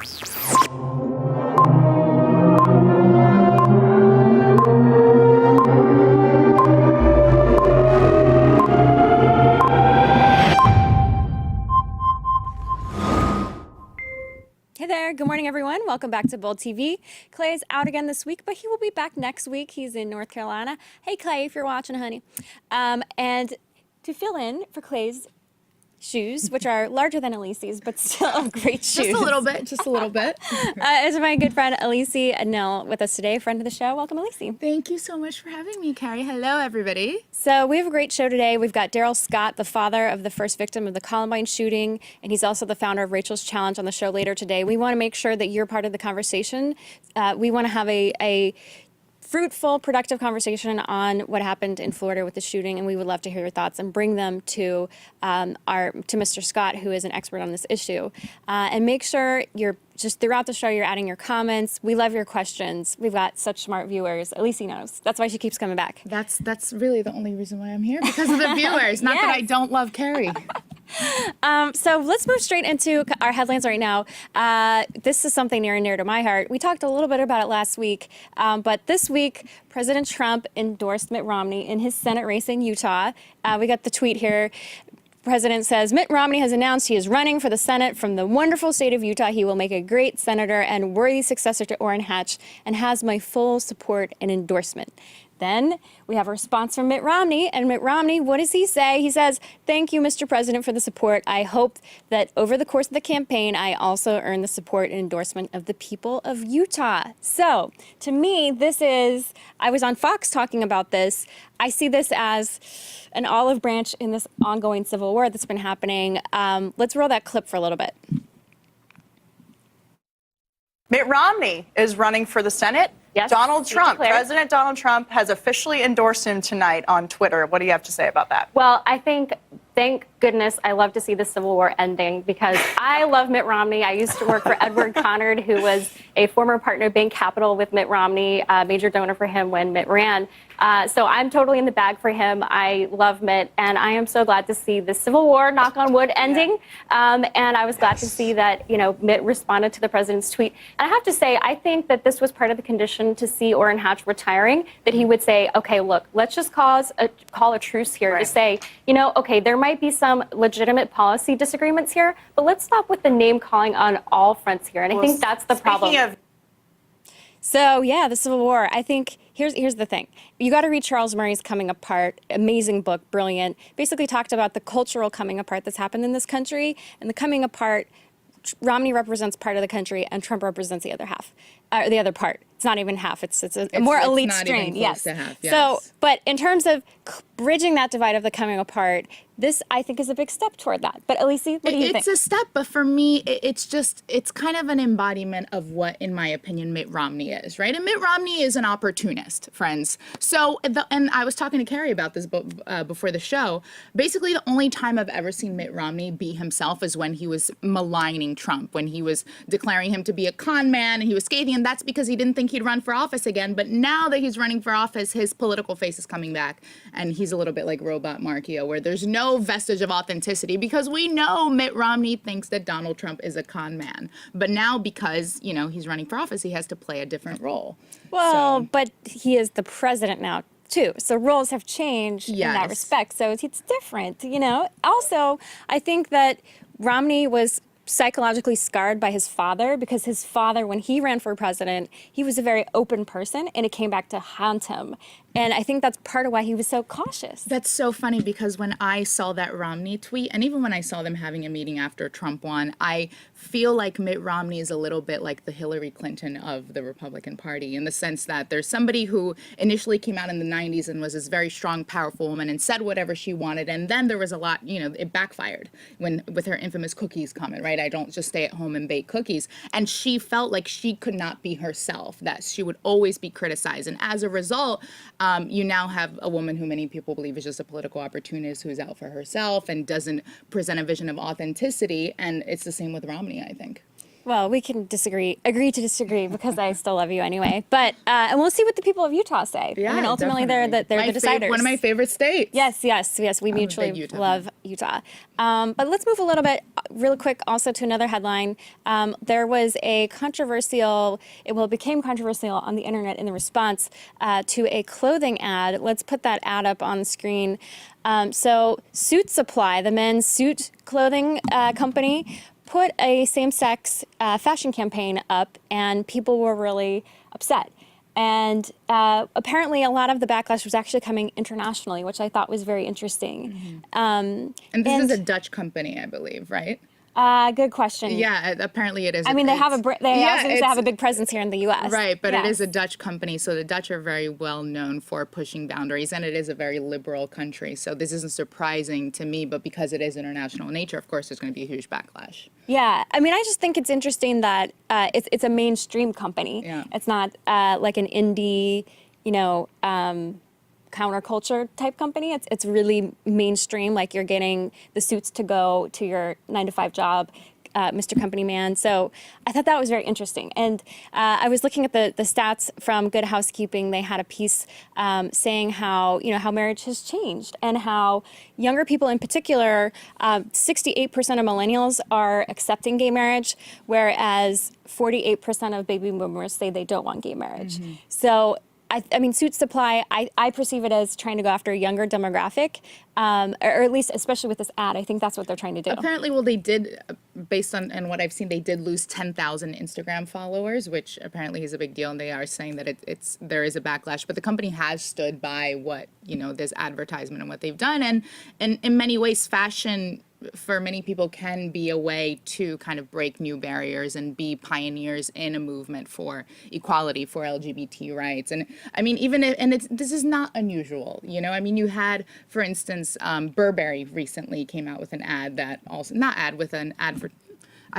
Hey there, good morning everyone. Welcome back to Bold TV. Clay is out again this week, but he will be back next week. He's in North Carolina. Hey Clay, if you're watching, honey. And to fill in for Clay's shoes, which are larger than Alicé's, but still great shoes. Just a little bit, just a little bit. Is my good friend Alicé Anil with us today, friend of the show. Welcome, Alicé. Thank you so much for having me, Carrie. Hello, everybody. So we have a great show today. We've got Darrell Scott, the father of the first victim of the Columbine shooting, and he's also the founder of Rachel's Challenge on the show later today. We want to make sure that you're part of the conversation. We want to have a fruitful, productive conversation on what happened in Florida with the shooting, and we would love to hear your thoughts and bring them to Mr. Scott, who is an expert on this issue. And make sure you're just throughout the show, you're adding your comments. We love your questions. We've got such smart viewers. Alicé knows. That's why she keeps coming back. That's really the only reason why I'm here, because of the viewers. Not that I don't love Carrie. So let's move straight into our headlines right now. This is something near and dear to my heart. We talked a little bit about it last week, but this week, President Trump endorsed Mitt Romney in his Senate race in Utah. We got the tweet here. President says, Mitt Romney has announced he is running for the Senate from the wonderful state of Utah. He will make a great senator and worthy successor to Orrin Hatch and has my full support and endorsement. Then we have a response from Mitt Romney. And Mitt Romney, what does he say? He says, thank you, Mr. President, for the support. I hope that over the course of the campaign, I also earn the support and endorsement of the people of Utah. So to me, this is, I was on Fox talking about this. I see this as an olive branch in this ongoing civil war that's been happening. Let's roll that clip for a little bit. Mitt Romney is running for the Senate. Yes, Donald Trump, declared. President Donald Trump has officially endorsed him tonight on Twitter. What do you have to say about that? Well, I think, thank goodness, I love to see the Civil War ending because I love Mitt Romney. I used to work for Edward Conard, who was a former partner of Bank Capital with Mitt Romney, a major donor for him when Mitt ran. So I'm totally in the bag for him. I love Mitt, and I am so glad to see the Civil War, knock on wood, ending. And I was glad to see that, you know, Mitt responded to the president's tweet. And I have to say, I think that this was part of the condition to see Orrin Hatch retiring, that he would say, okay, look, let's just call a truce here to say, you know, okay, there might be some legitimate policy disagreements here, but let's stop with the name calling on all fronts here. And I think that's the problem. So yeah, the Civil War. I think here's the thing. You got to read Charles Murray's Coming Apart. Amazing book, brilliant. Basically talked about the cultural coming apart that's happened in this country, and the coming apart. Romney represents part of the country, and Trump represents the other half, the other part. It's not even half. It's a more elite strain. Yes. Half, yes. So, but in terms of bridging that divide of the coming apart, this I think is a big step toward that. But Alicé, what do you think? It's a step, but for me, it's kind of an embodiment of what, in my opinion, Mitt Romney is, right? And Mitt Romney is an opportunist, friends. So, and I was talking to Carrie about this before the show. Basically, the only time I've ever seen Mitt Romney be himself is when he was maligning Trump, when he was declaring him to be a con man, and he was scathing, and that's because he didn't think he'd run for office again. But now that he's running for office, his political face is coming back, and he's a little bit like Robot Markio, where there's no vestige of authenticity, because we know Mitt Romney thinks that Donald Trump is a con man. But now, because, you know, he's running for office, he has to play a different role. Well, but he is the president now, too. So roles have changed in that respect. So it's different, you know. Also, I think that Romney was psychologically scarred by his father, because his father, when he ran for president, he was a very open person, and it came back to haunt him. And I think that's part of why he was so cautious. That's so funny, because when I saw that Romney tweet, and even when I saw them having a meeting after Trump won, I feel like Mitt Romney is a little bit like the Hillary Clinton of the Republican Party, in the sense that there's somebody who initially came out in the 90s and was this very strong, powerful woman and said whatever she wanted. And then there was a lot, you know, it backfired with her infamous cookies comment, right? I don't just stay at home and bake cookies. And she felt like she could not be herself, that she would always be criticized. And as a result, you now have a woman who many people believe is just a political opportunist who's out for herself and doesn't present a vision of authenticity. And it's the same with Romney, I think. Well, we can agree to disagree, because I still love you anyway. But and we'll see what the people of Utah say. Yeah, I mean, ultimately, definitely. they're the deciders. One of my favorite states. Yes. We mutually Utah love Utah. But let's move a little bit, real quick, also to another headline. There was a controversial, it became controversial on the internet in the response to a clothing ad. Let's put that ad up on the screen. So Suit Supply, the men's suit clothing company, put a same-sex fashion campaign up, and people were really upset. And apparently a lot of the backlash was actually coming internationally, which I thought was very interesting. And this is a Dutch company, I believe, right? Good question. Yeah, apparently it is. I mean, they have yeah, have a big presence here in the U.S. Right, but Yes. it is a Dutch company, so the Dutch are very well known for pushing boundaries, and it is a very liberal country. So this isn't surprising to me, but because it is international in nature, of course, there's going to be a huge backlash. Yeah, I mean, I just think it's interesting that it's a mainstream company. Yeah. It's not like an indie, counterculture type company. It's really mainstream. Like, you're getting the suits to go to your 9-to-5 job, Mr. Company Man. So I thought that was very interesting. And I was looking at the stats from Good Housekeeping. They had a piece saying how marriage has changed, and how younger people in particular, 68% of millennials are accepting gay marriage, whereas 48% of baby boomers say they don't want gay marriage. So I mean, Suit Supply, I perceive it as trying to go after a younger demographic, or at least, especially with this ad, I think that's what they're trying to do. Apparently, well, they did, based on and what I've seen, they did lose 10,000 Instagram followers, which apparently is a big deal, and they are saying that there is a backlash. But the company has stood by what, this advertisement and what they've done, and in many ways, fashion for many people can be a way to kind of break new barriers and be pioneers in a movement for equality, for LGBT rights. And I mean, this is not unusual, I mean, you had, for instance, Burberry recently came out with an ad that also, I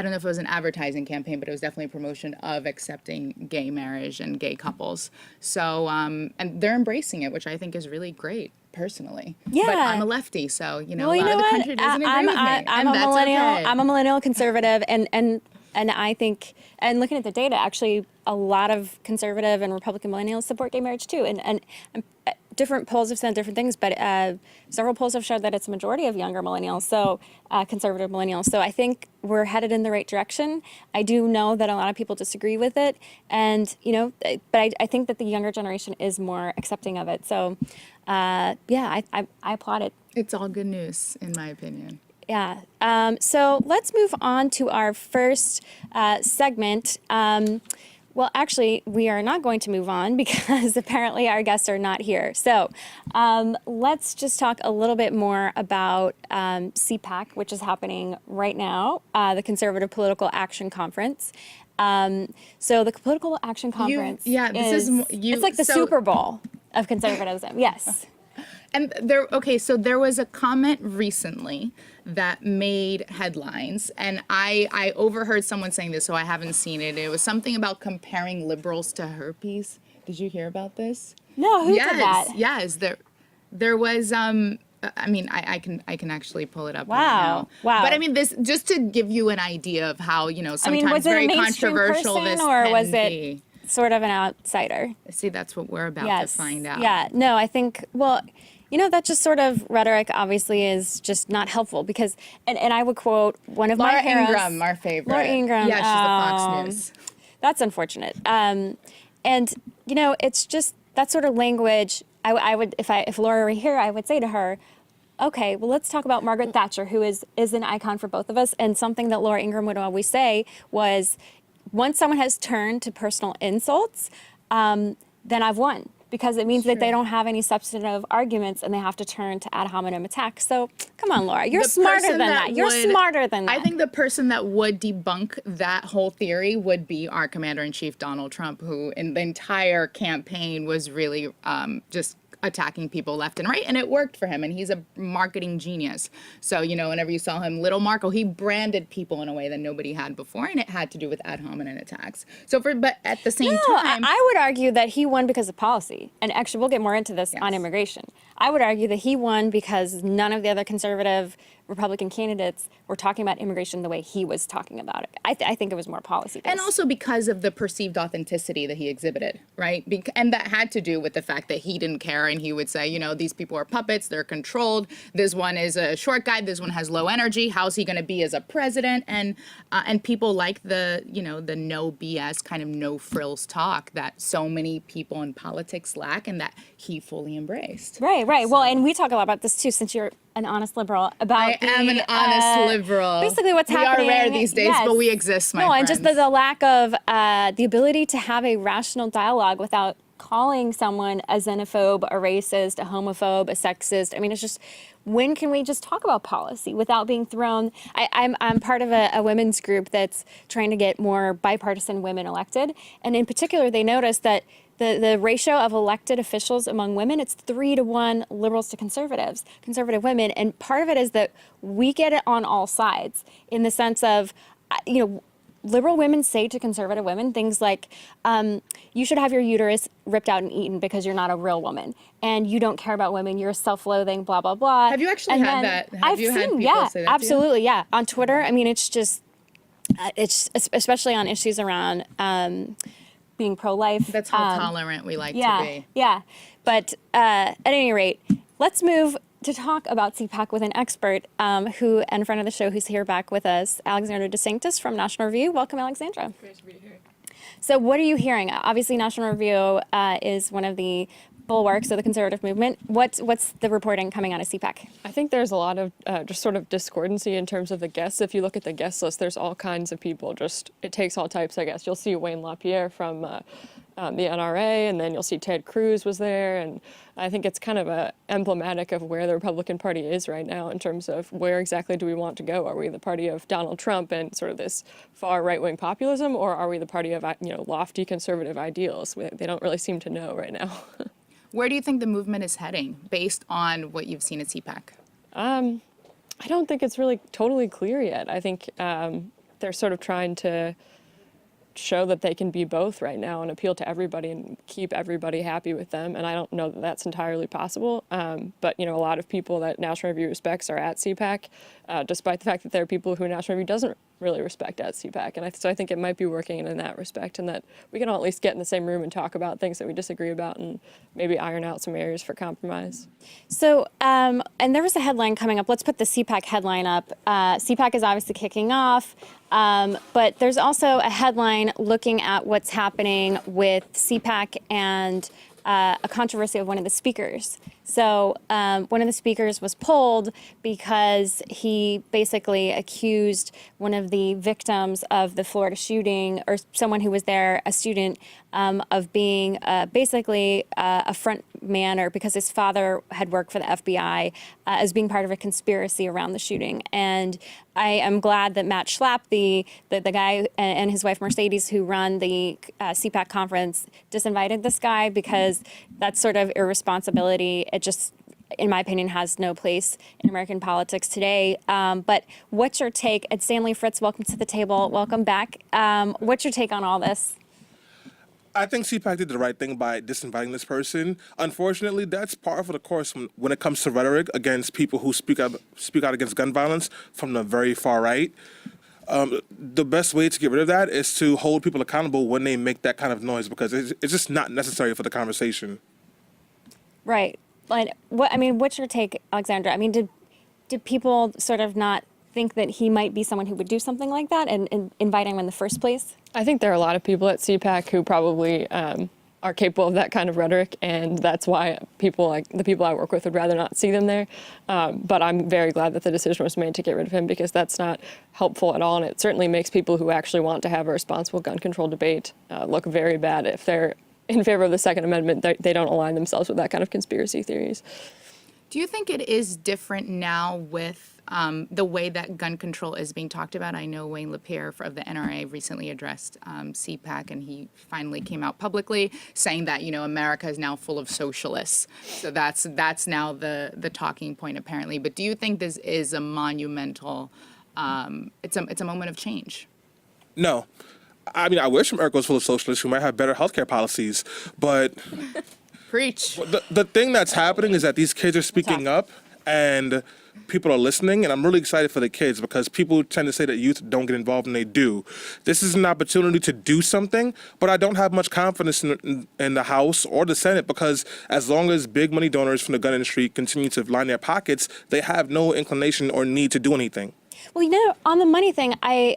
don't know if it was an advertising campaign, but it was definitely a promotion of accepting gay marriage and gay couples. So, and they're embracing it, which I think is really great, personally. Yeah. But I'm a lefty, so, a Well, lot of the country doesn't agree with me. I'm a millennial. Okay. I'm a millennial conservative, and I think, and looking at the data, actually, a lot of conservative and Republican millennials support gay marriage too, and different polls have said different things, but several polls have showed that it's a majority of younger millennials, so conservative millennials. So I think we're headed in the right direction. I do know that a lot of people disagree with it, and but I think that the younger generation is more accepting of it. So I applaud it. It's all good news, in my opinion. Yeah. So let's move on to our first segment. Well, actually, we are not going to move on because apparently our guests are not here. So let's just talk a little bit more about CPAC, which is happening right now, the Conservative Political Action Conference. So the Political Action Conference it's like the Super Bowl of conservatism. Yes. And so there was a comment recently that made headlines, and I overheard someone saying this, so I haven't seen it. It was something about comparing liberals to herpes. Did you hear about this? No, who did that? Yes, there was. I mean, I can actually pull it up. Wow, right now. wow. But I mean, this just to give you an idea of how sometimes was it very a mainstream controversial person, this or can was it be. Sort of an outsider? See, that's what we're about to find out. Yeah, no, I think, well, that just sort of rhetoric obviously is just not helpful because, and I would quote one of my heroes. Laura Ingraham, our favorite. Laura Ingraham. Yeah, she's the Fox News. That's unfortunate. And, it's just that sort of language, I would, if Laura were here, I would say to her, okay, well, let's talk about Margaret Thatcher, who is an icon for both of us. And something that Laura Ingraham would always say was, once someone has turned to personal insults, then I've won, because it means that they don't have any substantive arguments and they have to turn to ad hominem attacks. So come on, Laura, you're smarter than that. You're smarter than that. I think the person that would debunk that whole theory would be our commander-in-chief, Donald Trump, who in the entire campaign was really just attacking people left and right, and it worked for him, and he's a marketing genius. So, whenever you saw him, Little Marco, he branded people in a way that nobody had before, and it had to do with ad hominem attacks. But at the same time... I would argue that he won because of policy, and actually we'll get more into this on immigration. I would argue that he won because none of the other conservative Republican candidates were talking about immigration the way he was talking about it. I think it was more policy-based. And also because of the perceived authenticity that he exhibited, right? And that had to do with the fact that he didn't care, and he would say, you know, these people are puppets, they're controlled. This one is a short guy, this one has low energy. How's he going to be as a president? And people like the, you know, the no BS kind of no frills talk that so many people in politics lack, and that he fully embraced. Right. Well, and we talk a lot about this too, since you're an honest liberal. I am an honest liberal. Basically, what's happening. We are rare these days, yes. but we exist, my friends. No, and just the lack of the ability to have a rational dialogue without calling someone a xenophobe, a racist, a homophobe, a sexist. I mean, it's just, when can we just talk about policy without being thrown? I'm part of a women's group that's trying to get more bipartisan women elected, and in particular, they noticed that the ratio of elected officials among women, it's 3-to-1 liberals to conservative women. And part of it is that we get it on all sides, in the sense of, you know, liberal women say to conservative women things like, you should have your uterus ripped out and eaten because you're not a real woman, and you don't care about women, you're self-loathing, blah, blah, blah. Have you actually and had that? I've seen, yeah, say that absolutely, yeah. On Twitter, I mean, it's just, it's especially on issues around being pro-life. That's how tolerant we like to be. Yeah, but at any rate, let's move to talk about CPAC with an expert who, and friend of the show, who's here back with us, Alexandra DeSanctis from National Review. Welcome, Alexandra. Great to be here. So what are you hearing? Obviously, National Review is one of the bulwarks of the conservative movement. What's the reporting coming out of CPAC? I think there's a lot of just sort of discordancy in terms of the guests. If you look at the guest list, there's all kinds of people. Just, it takes all types, I guess. You'll see Wayne LaPierre from the NRA, and then you'll see Ted Cruz was there, and I think it's kind of emblematic of where the Republican Party is right now in terms of where exactly do we want to go. Are we the party of Donald Trump and sort of this far right-wing populism, or are we the party of, you know, lofty conservative ideals? They don't really seem to know right now. Where do you think the movement is heading based on what you've seen at CPAC? I don't think it's really totally clear yet. I think they're sort of trying to show that they can be both right now and appeal to everybody and keep everybody happy with them. And I don't know that that's entirely possible. But, you know, a lot of people that National Review respects are at CPAC, despite the fact that there are people who National Review doesn't really respect at CPAC. And so I think it might be working in that respect, and that we can all at least get in the same room and talk about things that we disagree about and maybe iron out some areas for compromise. So, and there was a headline coming up. Let's put the CPAC headline up. CPAC is obviously kicking off, but there's also a headline looking at what's happening with CPAC and a controversy of one of the speakers. So one of the speakers was pulled because he basically accused one of the victims of the Florida shooting, or someone who was there, a student, of being basically a front man, or because his father had worked for the FBI, as being part of a conspiracy around the shooting. And I am glad that Matt Schlapp, the guy, and his wife Mercedes, who run the CPAC conference, disinvited this guy, because that's sort of irresponsibility. It just, in my opinion, has no place in American politics today. But what's your take? And Stanley, Fritz, welcome to the table. Welcome back. What's your take on all this? I think CPAC did the right thing by disinviting this person. Unfortunately, that's par for the course when it comes to rhetoric against people who speak out against gun violence from the very far right. The best way to get rid of that is to hold people accountable when they make that kind of noise, because it's just not necessary for the conversation. Right. But what's your take, Alexandra? I mean, did people sort of not think that he might be someone who would do something like that, and invite him in the first place? I think there are a lot of people at CPAC who probably are capable of that kind of rhetoric, and that's why people like the people I work with would rather not see them there. But I'm very glad that the decision was made to get rid of him, because that's not helpful at all, and it certainly makes people who actually want to have a responsible gun control debate look very bad. If they're in favor of the Second Amendment, they don't align themselves with that kind of conspiracy theories. Do you think it is different now with the way that gun control is being talked about? I know Wayne LaPierre of the NRA recently addressed CPAC, and he finally came out publicly saying that, you know, America is now full of socialists. So that's now the talking point, apparently. But do you think this is a monumental, it's a moment of change? No. I mean, I wish America was full of socialists who might have better healthcare policies, but Preach. the thing that's happening is that these kids are speaking up, and people are listening, and I'm really excited for the kids because people tend to say that youth don't get involved, and they do. This is an opportunity to do something, but I don't have much confidence in the House or the Senate because as long as big money donors from the gun industry continue to line their pockets, they have no inclination or need to do anything. Well, on the money thing, I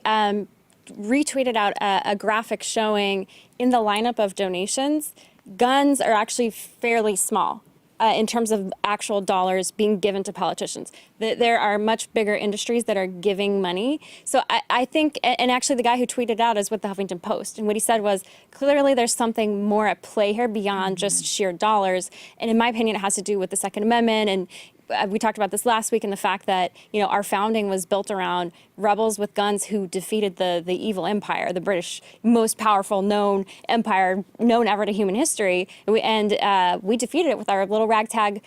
retweeted out a graphic showing in the lineup of donations, guns are actually fairly small. In terms of actual dollars being given to politicians. There are much bigger industries that are giving money. So I think, and actually the guy who tweeted out is with the Huffington Post. And what he said was, clearly there's something more at play here beyond just sheer dollars. And in my opinion, it has to do with the Second Amendment. And we talked about this last week, and the fact that our founding was built around rebels with guns who defeated the evil empire, the British most powerful known empire known ever to human history, and we defeated it with our little ragtag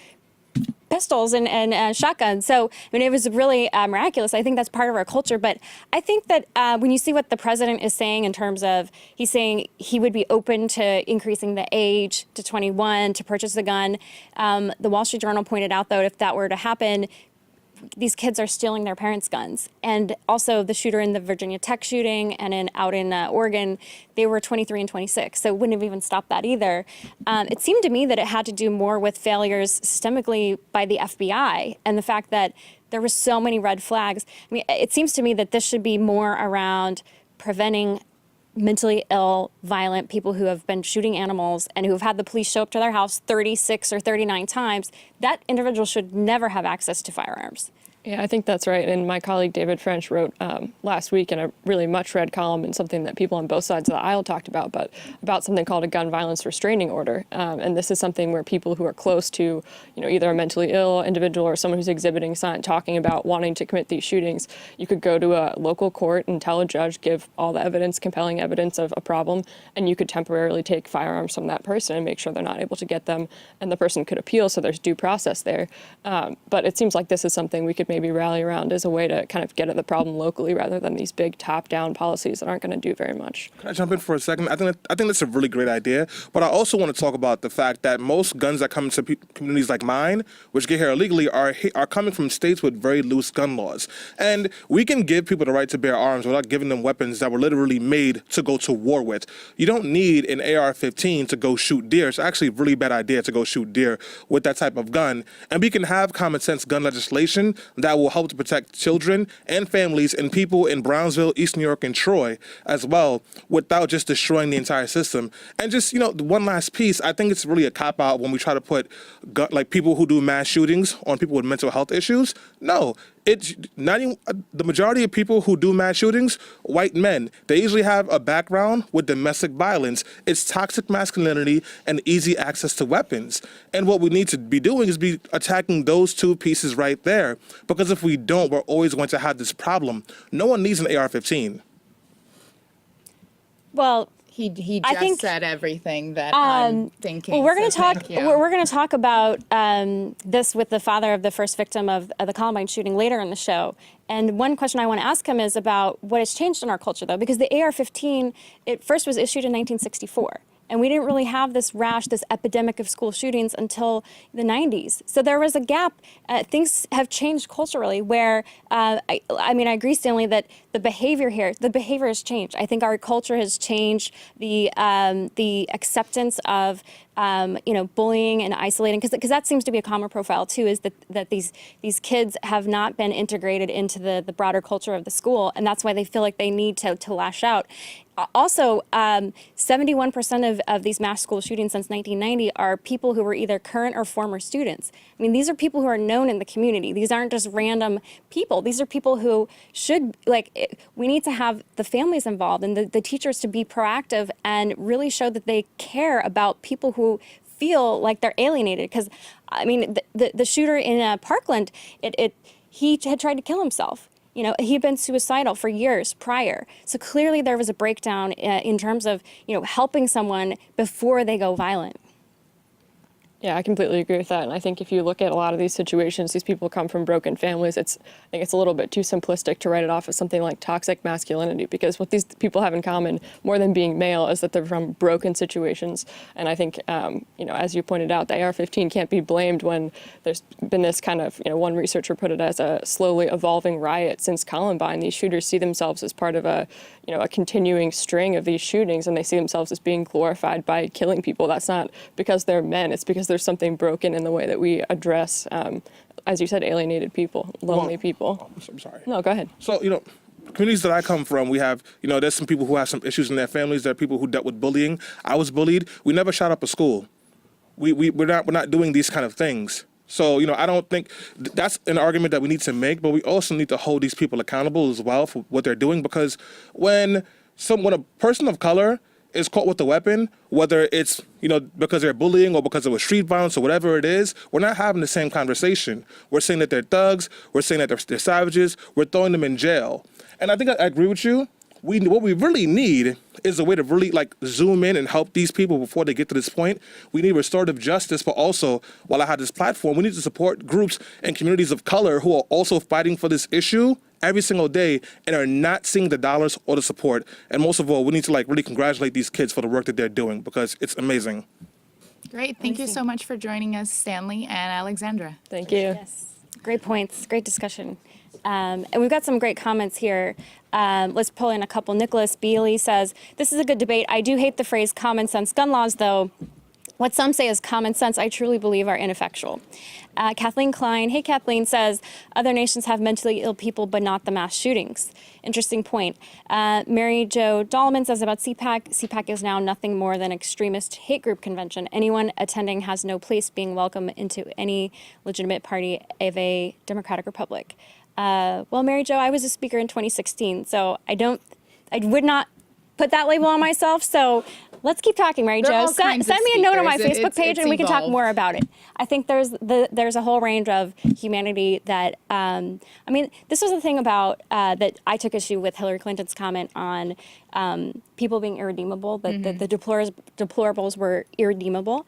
pistols and shotguns. So, it was really miraculous. I think that's part of our culture. But I think that when you see what the president is saying in terms of, he's saying he would be open to increasing the age to 21 to purchase a gun. The Wall Street Journal pointed out, though, if that were to happen, these kids are stealing their parents' guns. And also the shooter in the Virginia Tech shooting and out in Oregon, they were 23 and 26. So it wouldn't have even stopped that either. It seemed to me that it had to do more with failures systemically by the FBI and the fact that there were so many red flags. It seems to me that this should be more around preventing mentally ill, violent people who have been shooting animals and who have had the police show up to their house 36 or 39 times. That individual should never have access to firearms. Yeah, I think that's right. And my colleague David French wrote last week in a really much read column and something that people on both sides of the aisle talked about, but about something called a gun violence restraining order. And this is something where people who are close to, either a mentally ill individual or someone who's exhibiting sign talking about wanting to commit these shootings, you could go to a local court and tell a judge, give all the evidence, compelling evidence of a problem, and you could temporarily take firearms from that person and make sure they're not able to get them, and the person could appeal, so there's due process there. But it seems like this is something we could maybe rally around as a way to kind of get at the problem locally rather than these big top-down policies that aren't going to do very much. Can I jump in for a second? I think that's a really great idea, but I also want to talk about the fact that most guns that come into communities like mine, which get here illegally, are coming from states with very loose gun laws. And we can give people the right to bear arms without giving them weapons that were literally made to go to war with. You don't need an AR-15 to go shoot deer. It's actually a really bad idea to go shoot deer with that type of gun. And we can have common sense gun legislation that will help to protect children and families and people in Brownsville, East New York, and Troy as well, without just destroying the entire system. And just, one last piece, I think it's really a cop-out when we try to put people who do mass shootings on people with mental health issues. No. It's not even, the majority of people who do mass shootings, white men, they usually have a background with domestic violence. It's toxic masculinity and easy access to weapons. And what we need to be doing is be attacking those two pieces right there. Because if we don't, we're always going to have this problem. No one needs an AR-15. Well, He I just think, said everything that I'm thinking. Well, we're going to so talk. thank you. We're going to talk about this with the father of the first victim of the Columbine shooting later in the show. And one question I want to ask him is about what has changed in our culture, though, because the AR-15 it first was issued in 1964. And we didn't really have this rash, this epidemic of school shootings until the 90s. So there was a gap. Things have changed culturally where, I agree, Stanley, that the behavior has changed. I think our culture has changed, the acceptance of bullying and isolating, because that seems to be a common profile too, is that these kids have not been integrated into the broader culture of the school, and that's why they feel like they need to lash out. Also, 71% of these mass school shootings since 1990 are people who were either current or former students. I mean, these are people who are known in the community. These aren't just random people. These are people who should, we need to have the families involved and the teachers to be proactive and really show that they care about people who feel like they're alienated. Because, the shooter in Parkland, he had tried to kill himself. He had been suicidal for years prior. So clearly there was a breakdown in terms of, helping someone before they go violent. Yeah, I completely agree with that. And I think if you look at a lot of these situations, these people come from broken families. I think it's a little bit too simplistic to write it off as something like toxic masculinity, because what these people have in common, more than being male, is that they're from broken situations. And I think, as you pointed out, the AR-15 can't be blamed when there's been this kind of, one researcher put it as a slowly evolving riot since Columbine. These shooters see themselves as part of a continuing string of these shootings, and they see themselves as being glorified by killing people. That's not because they're men. It's because there's something broken in the way that we address, as you said, alienated people, lonely people. I'm sorry. No, go ahead. So, communities that I come from, we have, there's some people who have some issues in their families. There are people who dealt with bullying. I was bullied. We never shot up a school. We're not doing these kind of things. So, I don't think that's an argument that we need to make, but we also need to hold these people accountable as well for what they're doing, because when a person of color is caught with a weapon, whether it's, because they're bullying or because it was street violence or whatever it is, we're not having the same conversation. We're saying that they're thugs. We're saying that they're savages. We're throwing them in jail. And I think I agree with you. What we really need is a way to really zoom in and help these people before they get to this point. We need restorative justice, but also, while I have this platform, we need to support groups and communities of color who are also fighting for this issue every single day and are not seeing the dollars or the support. And most of all, we need to really congratulate these kids for the work that they're doing, because it's amazing. Great. Thank you so much for joining us, Stanley and Alexandra. Thank you. Yes, great points, great discussion. And we've got some great comments here. Let's pull in a couple. Nicholas Bealey says, this is a good debate. I do hate the phrase common sense gun laws, though. What some say is common sense, I truly believe are ineffectual. Kathleen Klein, hey Kathleen, says, other nations have mentally ill people, but not the mass shootings. Interesting point. Mary Jo Dahlman says about CPAC, CPAC is now nothing more than extremist hate group convention. Anyone attending has no place being welcome into any legitimate party of a democratic republic. Well, Mary Jo, I was a speaker in 2016, so I would not put that label on myself. So let's keep talking, Mary Jo. Send me a note on my Facebook page and we can talk more about it. I think there's a whole range of humanity that, this was the thing about that I took issue with Hillary Clinton's comment on people being irredeemable, that the deplorables were irredeemable.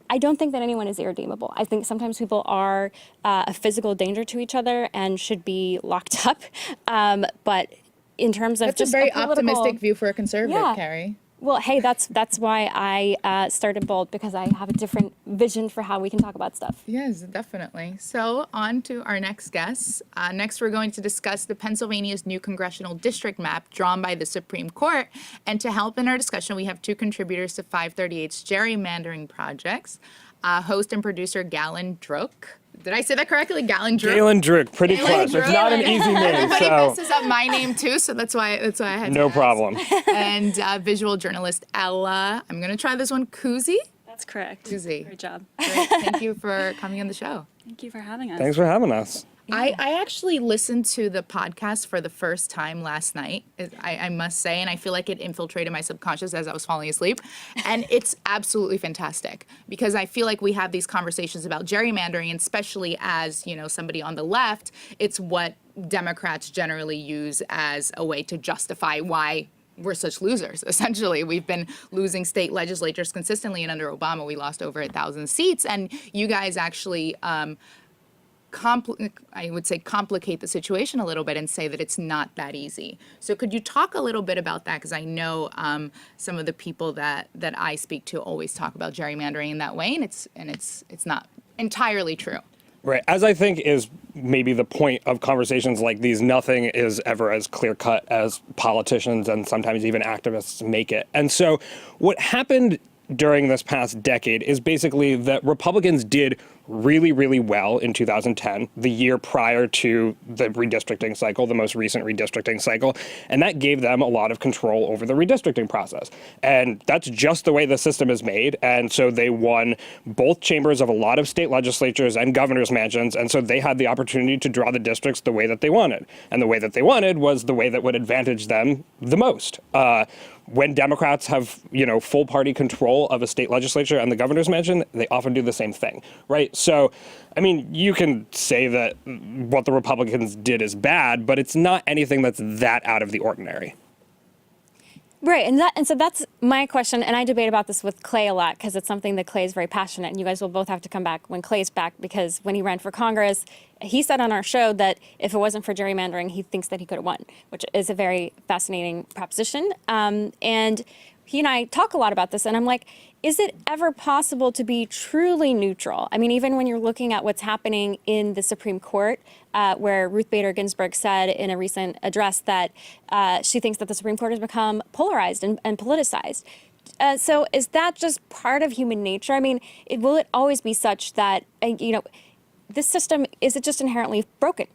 I don't think that anyone is irredeemable. I think sometimes people are a physical danger to each other and should be locked up. But in terms of That's just a very political, optimistic view for a conservative, Carrie. Well, hey, that's why I started Bold, because I have a different vision for how we can talk about stuff. Yes, definitely. So on to our next guest. Next, we're going to discuss the Pennsylvania's new congressional district map drawn by the Supreme Court. And to help in our discussion, we have two contributors to 538's gerrymandering projects, host and producer Galen Druke. Did I say that correctly? Galen Druke? Galen Druke, pretty close. It's not an easy name, Everybody so messes up my name too, so that's why I had to no ask. problem. And visual journalist Ella, I'm going to try this one, Koeze. That's correct. Koeze. Great job. Great. Thank you for coming on the show. Thank you for having us. Thanks for having us. I actually listened to the podcast for the first time last night, I must say, and I feel like it infiltrated my subconscious as I was falling asleep. And it's absolutely fantastic, because I feel like we have these conversations about gerrymandering, and especially as, somebody on the left, it's what Democrats generally use as a way to justify why we're such losers. Essentially, we've been losing state legislatures consistently, and under Obama, we lost over 1,000 seats. And you guys actually complicate the situation a little bit and say that it's not that easy. So could you talk a little bit about that? Because I know some of the people that I speak to always talk about gerrymandering in that way, and it's not entirely true. Right. As I think is maybe the point of conversations like these, nothing is ever as clear-cut as politicians and sometimes even activists make it. And so what happened during this past decade is basically that Republicans did really, really well in 2010, the year prior to the redistricting cycle, the most recent redistricting cycle, and that gave them a lot of control over the redistricting process. And that's just the way the system is made, and so they won both chambers of a lot of state legislatures and governor's mansions, and so they had the opportunity to draw the districts the way that they wanted. And the way that they wanted was the way that would advantage them the most. When Democrats have, full party control of a state legislature and the governor's mansion, they often do the same thing, right? So, you can say that what the Republicans did is bad, but it's not anything that's that out of the ordinary. Right, and so that's my question, and I debate about this with Clay a lot because it's something that Clay is very passionate, and you guys will both have to come back when Clay's back, because when he ran for Congress, he said on our show that if it wasn't for gerrymandering, he thinks that he could have won, which is a very fascinating proposition. And he and I talk a lot about this, and I'm like, is it ever possible to be truly neutral? I mean, even when you're looking at what's happening in the Supreme Court, where Ruth Bader Ginsburg said in a recent address that she thinks that the Supreme Court has become polarized and politicized. So is that just part of human nature? I mean, will it always be such that, this system, is it just inherently broken?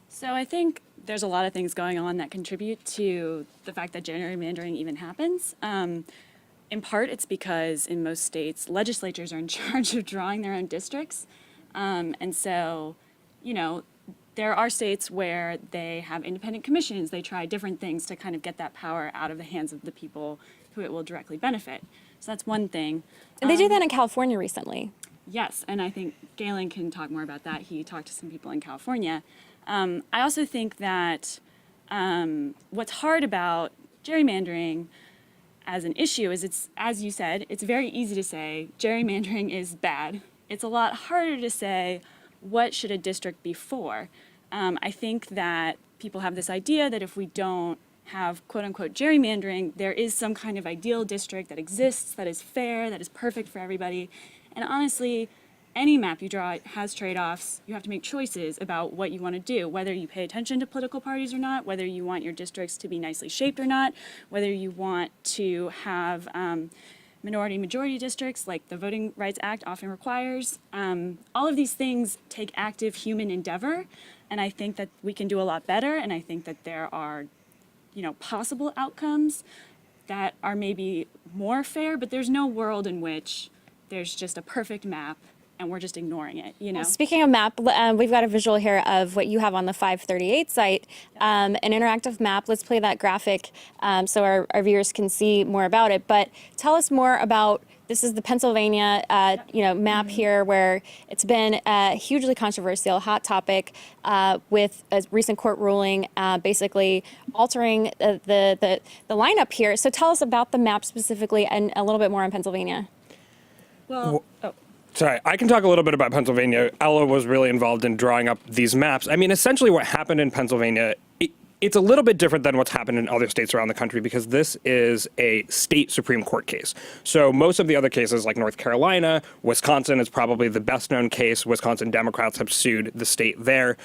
So I think there's a lot of things going on that contribute to the fact that gerrymandering even happens. In part, it's because in most states, legislatures are in charge of drawing their own districts. And so, there are states where they have independent commissions. They try different things to kind of get that power out of the hands of the people who it will directly benefit. So that's one thing. And they did that in California recently. Yes, and I think Galen can talk more about that. He talked to some people in California. I also think that what's hard about gerrymandering as an issue is it's, as you said, it's very easy to say gerrymandering is bad. It's a lot harder to say what should a district be for. I think that people have this idea that if we don't have quote-unquote gerrymandering, there is some kind of ideal district that exists, that is fair, that is perfect for everybody. And honestly, any map you draw has trade-offs. You have to make choices about what you want to do, whether you pay attention to political parties or not, whether you want your districts to be nicely shaped or not, whether you want to have minority-majority districts like the Voting Rights Act often requires. All of these things take active human endeavor, and I think that we can do a lot better, and I think that there are, possible outcomes that are maybe more fair, but there's no world in which there's just a perfect map and we're just ignoring it, Well, speaking of map, we've got a visual here of what you have on the FiveThirtyEight site, an interactive map. Let's play that graphic so our viewers can see more about it. But tell us more about, this is the Pennsylvania map here, where it's been a hugely controversial, hot topic with a recent court ruling basically altering the lineup here. So tell us about the map specifically and a little bit more on Pennsylvania. Sorry, I can talk a little bit about Pennsylvania. Ella was really involved in drawing up these maps. I mean, essentially what happened in Pennsylvania, it's a little bit different than what's happened in other states around the country because this is a state Supreme Court case. So most of the other cases like North Carolina, Wisconsin is probably the best known case. Wisconsin Democrats have sued the state there.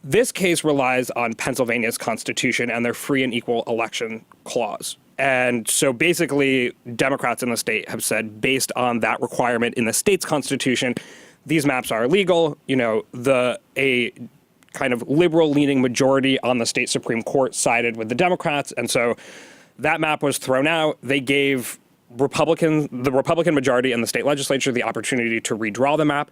This case relies on Pennsylvania's constitution and their free and equal election clause. And so basically, Democrats in the state have said, based on that requirement in the state's constitution, these maps are illegal. A kind of liberal-leaning majority on the state Supreme Court sided with the Democrats, and so that map was thrown out. They gave the Republican majority in the state legislature the opportunity to redraw the map.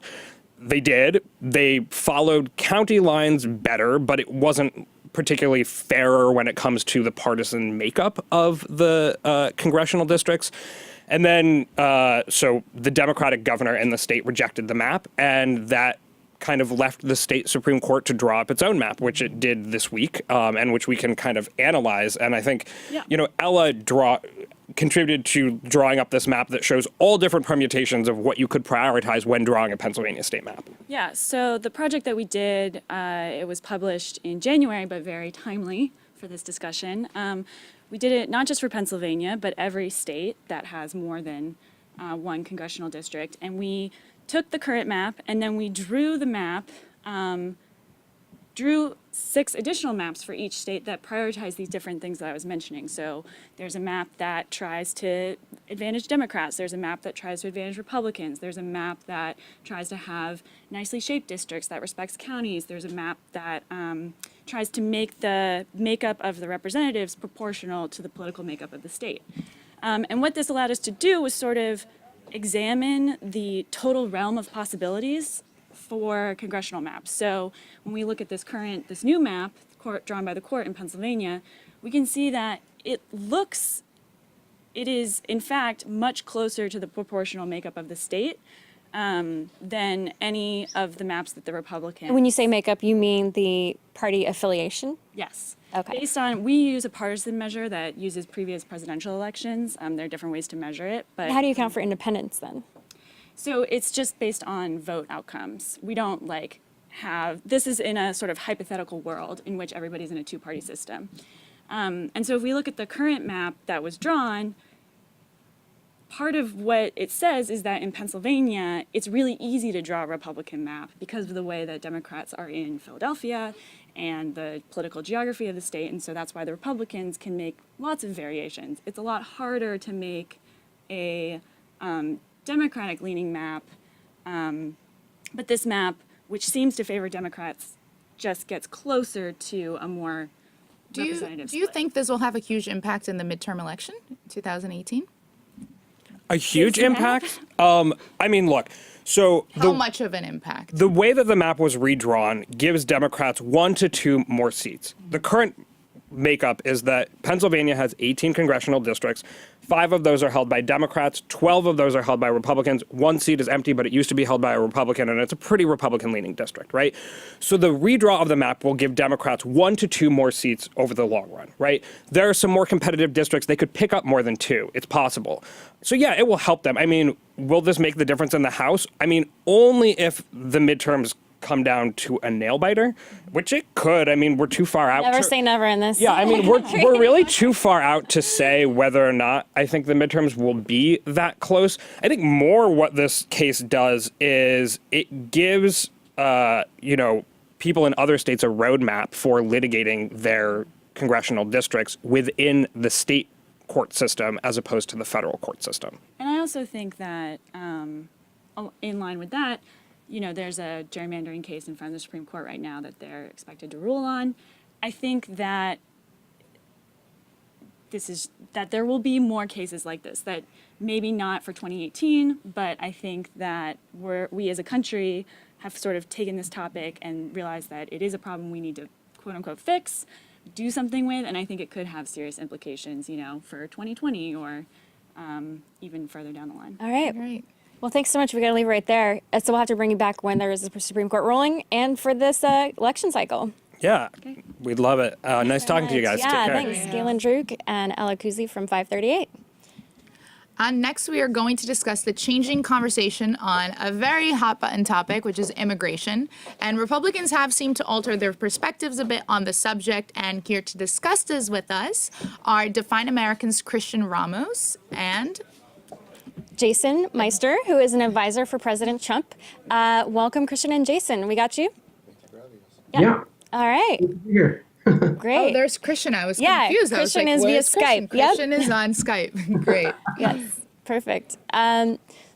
They did. They followed county lines better, but it wasn't particularly fairer when it comes to the partisan makeup of the congressional districts. And then, so the Democratic governor in the state rejected the map, and that kind of left the state Supreme Court to draw up its own map, which it did this week, and which we can kind of analyze. And I think, Ella contributed to drawing up this map that shows all different permutations of what you could prioritize when drawing a Pennsylvania state map. Yeah, so the project that we did, it was published in January, but very timely for this discussion. We did it not just for Pennsylvania, but every state that has more than one congressional district. And we took the current map and then we drew the map, drew 6 additional maps for each state that prioritize these different things that I was mentioning. So there's a map that tries to advantage Democrats. There's a map that tries to advantage Republicans. There's a map that tries to have nicely shaped districts that respects counties. There's a map that tries to make the makeup of the representatives proportional to the political makeup of the state. And what this allowed us to do was sort of examine the total realm of possibilities for congressional maps. So when we look at this new map drawn by the court in Pennsylvania, we can see that it is in fact much closer to the proportional makeup of the state than any of the maps that the Republicans. When you say makeup, you mean the party affiliation? Yes. Okay. Based on, we use a partisan measure that uses previous presidential elections. There are different ways to measure it, but How do you account for independents then? so it's just based on vote outcomes. We don't like have, this is in a sort of hypothetical world in which everybody's in a two-party system. And so if we look at the current map that was drawn, part of what it says is that in Pennsylvania, it's really easy to draw a Republican map because of the way that Democrats are in Philadelphia and the political geography of the state. And so that's why the Republicans can make lots of variations. It's a lot harder to make a Democratic-leaning map, but this map, which seems to favor Democrats, just gets closer to a more representative Do you split. think this will have a huge impact in the midterm election, 2018? A huge impact? I mean, look, so How much of an impact? the way that the map was redrawn gives Democrats 1 to 2 more seats. The current makeup is that Pennsylvania has 18 congressional districts. 5 of those are held by Democrats. 12 of those are held by Republicans. 1 seat is empty, but it used to be held by a Republican, and it's a pretty Republican-leaning district, right? So the redraw of the map will give Democrats 1 to 2 more seats over the long run, right? There are some more competitive districts. They could pick up more than 2. It's possible. So yeah, it will help them. I mean, will this make the difference in the House? I mean, only if the midterms come down to a nail biter, which it could. I mean, we're too far out. Never say never in this. Yeah, I mean, we're really too far out to say whether or not I think the midterms will be that close. I think more what this case does is it gives, people in other states a roadmap for litigating their congressional districts within the state court system as opposed to the federal court system. And I also think that in line with that, there's a gerrymandering case in front of the Supreme Court right now that they're expected to rule on. I think that there will be more cases like this, that maybe not for 2018, but I think that we as a country have sort of taken this topic and realized that it is a problem we need to quote unquote fix, do something with, and I think it could have serious implications, for 2020 or even further down the line. All right. Right. Well, thanks so much. We got to leave it right there. So we'll have to bring you back when there is a Supreme Court ruling and for this election cycle. Yeah, we'd love it. Nice talking to you guys. Yeah, Take care. thanks. Galen Druke and Koeze from 538. Next, we are going to discuss the changing conversation on a very hot-button topic, which is immigration. And Republicans have seemed to alter their perspectives a bit on the subject. And here to discuss this with us are Define American's Kristian Ramos and Jason Meister, who is an advisor for President Trump. Welcome, Kristian and Jason. We got you? Yeah. All right. Here. Great. Oh, there's Kristian. I was Yeah, confused. I was Kristian like, is via where's Kristian? Skype. Yep. Kristian is on Skype. Great. Yes, perfect.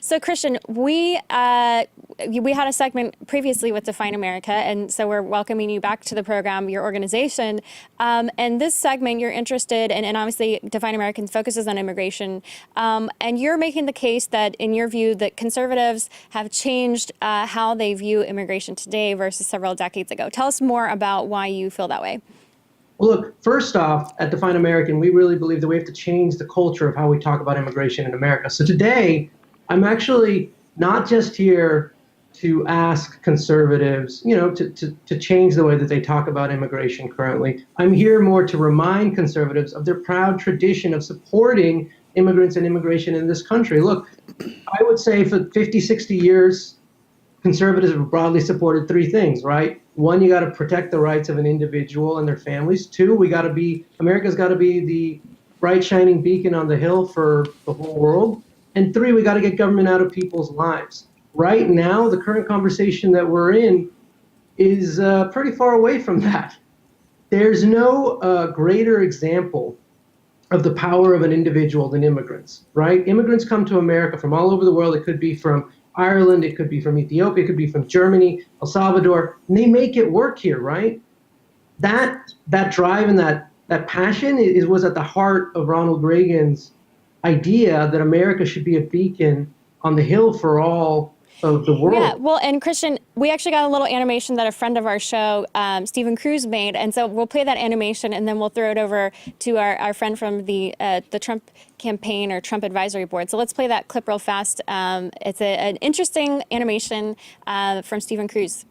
So, Kristian, we had a segment previously with Define America, and so we're welcoming you back to the program, your organization. And this segment, you're interested in, and obviously Define America focuses on immigration, and you're making the case that, in your view, that conservatives have changed how they view immigration today versus several decades ago. Tell us more about why you feel that way. Well, look, first off, at Define American, we really believe that we have to change the culture of how we talk about immigration in America. So today, I'm actually not just here to ask conservatives, to change the way that they talk about immigration currently. I'm here more to remind conservatives of their proud tradition of supporting immigrants and immigration in this country. Look, I would say for 50, 60 years, conservatives have broadly supported 3 things, right? 1, you got to protect the rights of an individual and their families. 2, America's got to be the bright shining beacon on the hill for the whole world. And 3, we got to get government out of people's lives. Right now, the current conversation that we're in is pretty far away from that. There's no greater example of the power of an individual than immigrants, right? Immigrants come to America from all over the world. It could be from Ireland, it could be from Ethiopia, it could be from Germany, El Salvador, and they make it work here, right? That drive and that passion was at the heart of Ronald Reagan's idea that America should be a beacon on the hill for all of the world. Yeah, well, and Kristian, we actually got a little animation that a friend of our show, Stephen Cruz, made, and so we'll play that animation, and then we'll throw it over to our friend from the Trump campaign or Trump advisory board. So let's play that clip real fast. It's an interesting animation from Stephen Cruz.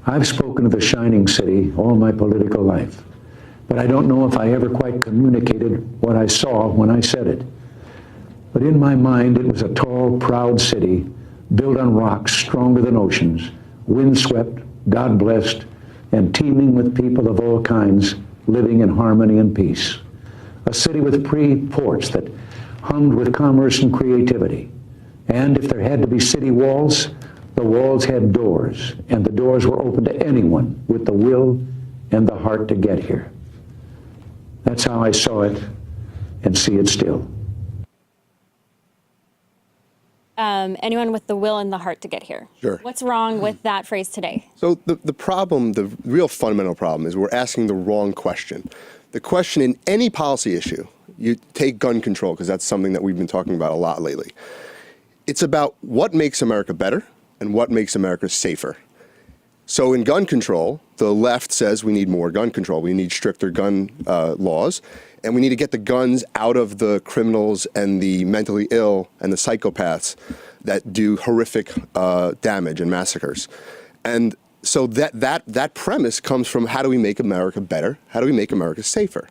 I've spoken of the shining city all my political life, but I don't know if I ever quite communicated what I saw when I said it. But in my mind, it was a tall, proud city built on rocks stronger than oceans, windswept, God-blessed, and teeming with people of all kinds living in harmony and peace. A city with free ports that hummed with commerce and creativity. And if there had to be city walls, the walls had doors, and the doors were open to anyone with the will and the heart to get here. That's how I saw it and see it still. Anyone with the will and the heart to get here. Sure. What's wrong with that phrase today? So the problem, the real fundamental problem is we're asking the wrong question. The question in any policy issue, you take gun control, because that's something that we've been talking about a lot lately. It's about what makes America better and what makes America safer. So in gun control, the left says we need more gun control. We need stricter gun laws, and we need to get the guns out of the criminals and the mentally ill and the psychopaths that do horrific damage and massacres. And so that premise comes from how do we make America better? How do we make America safer?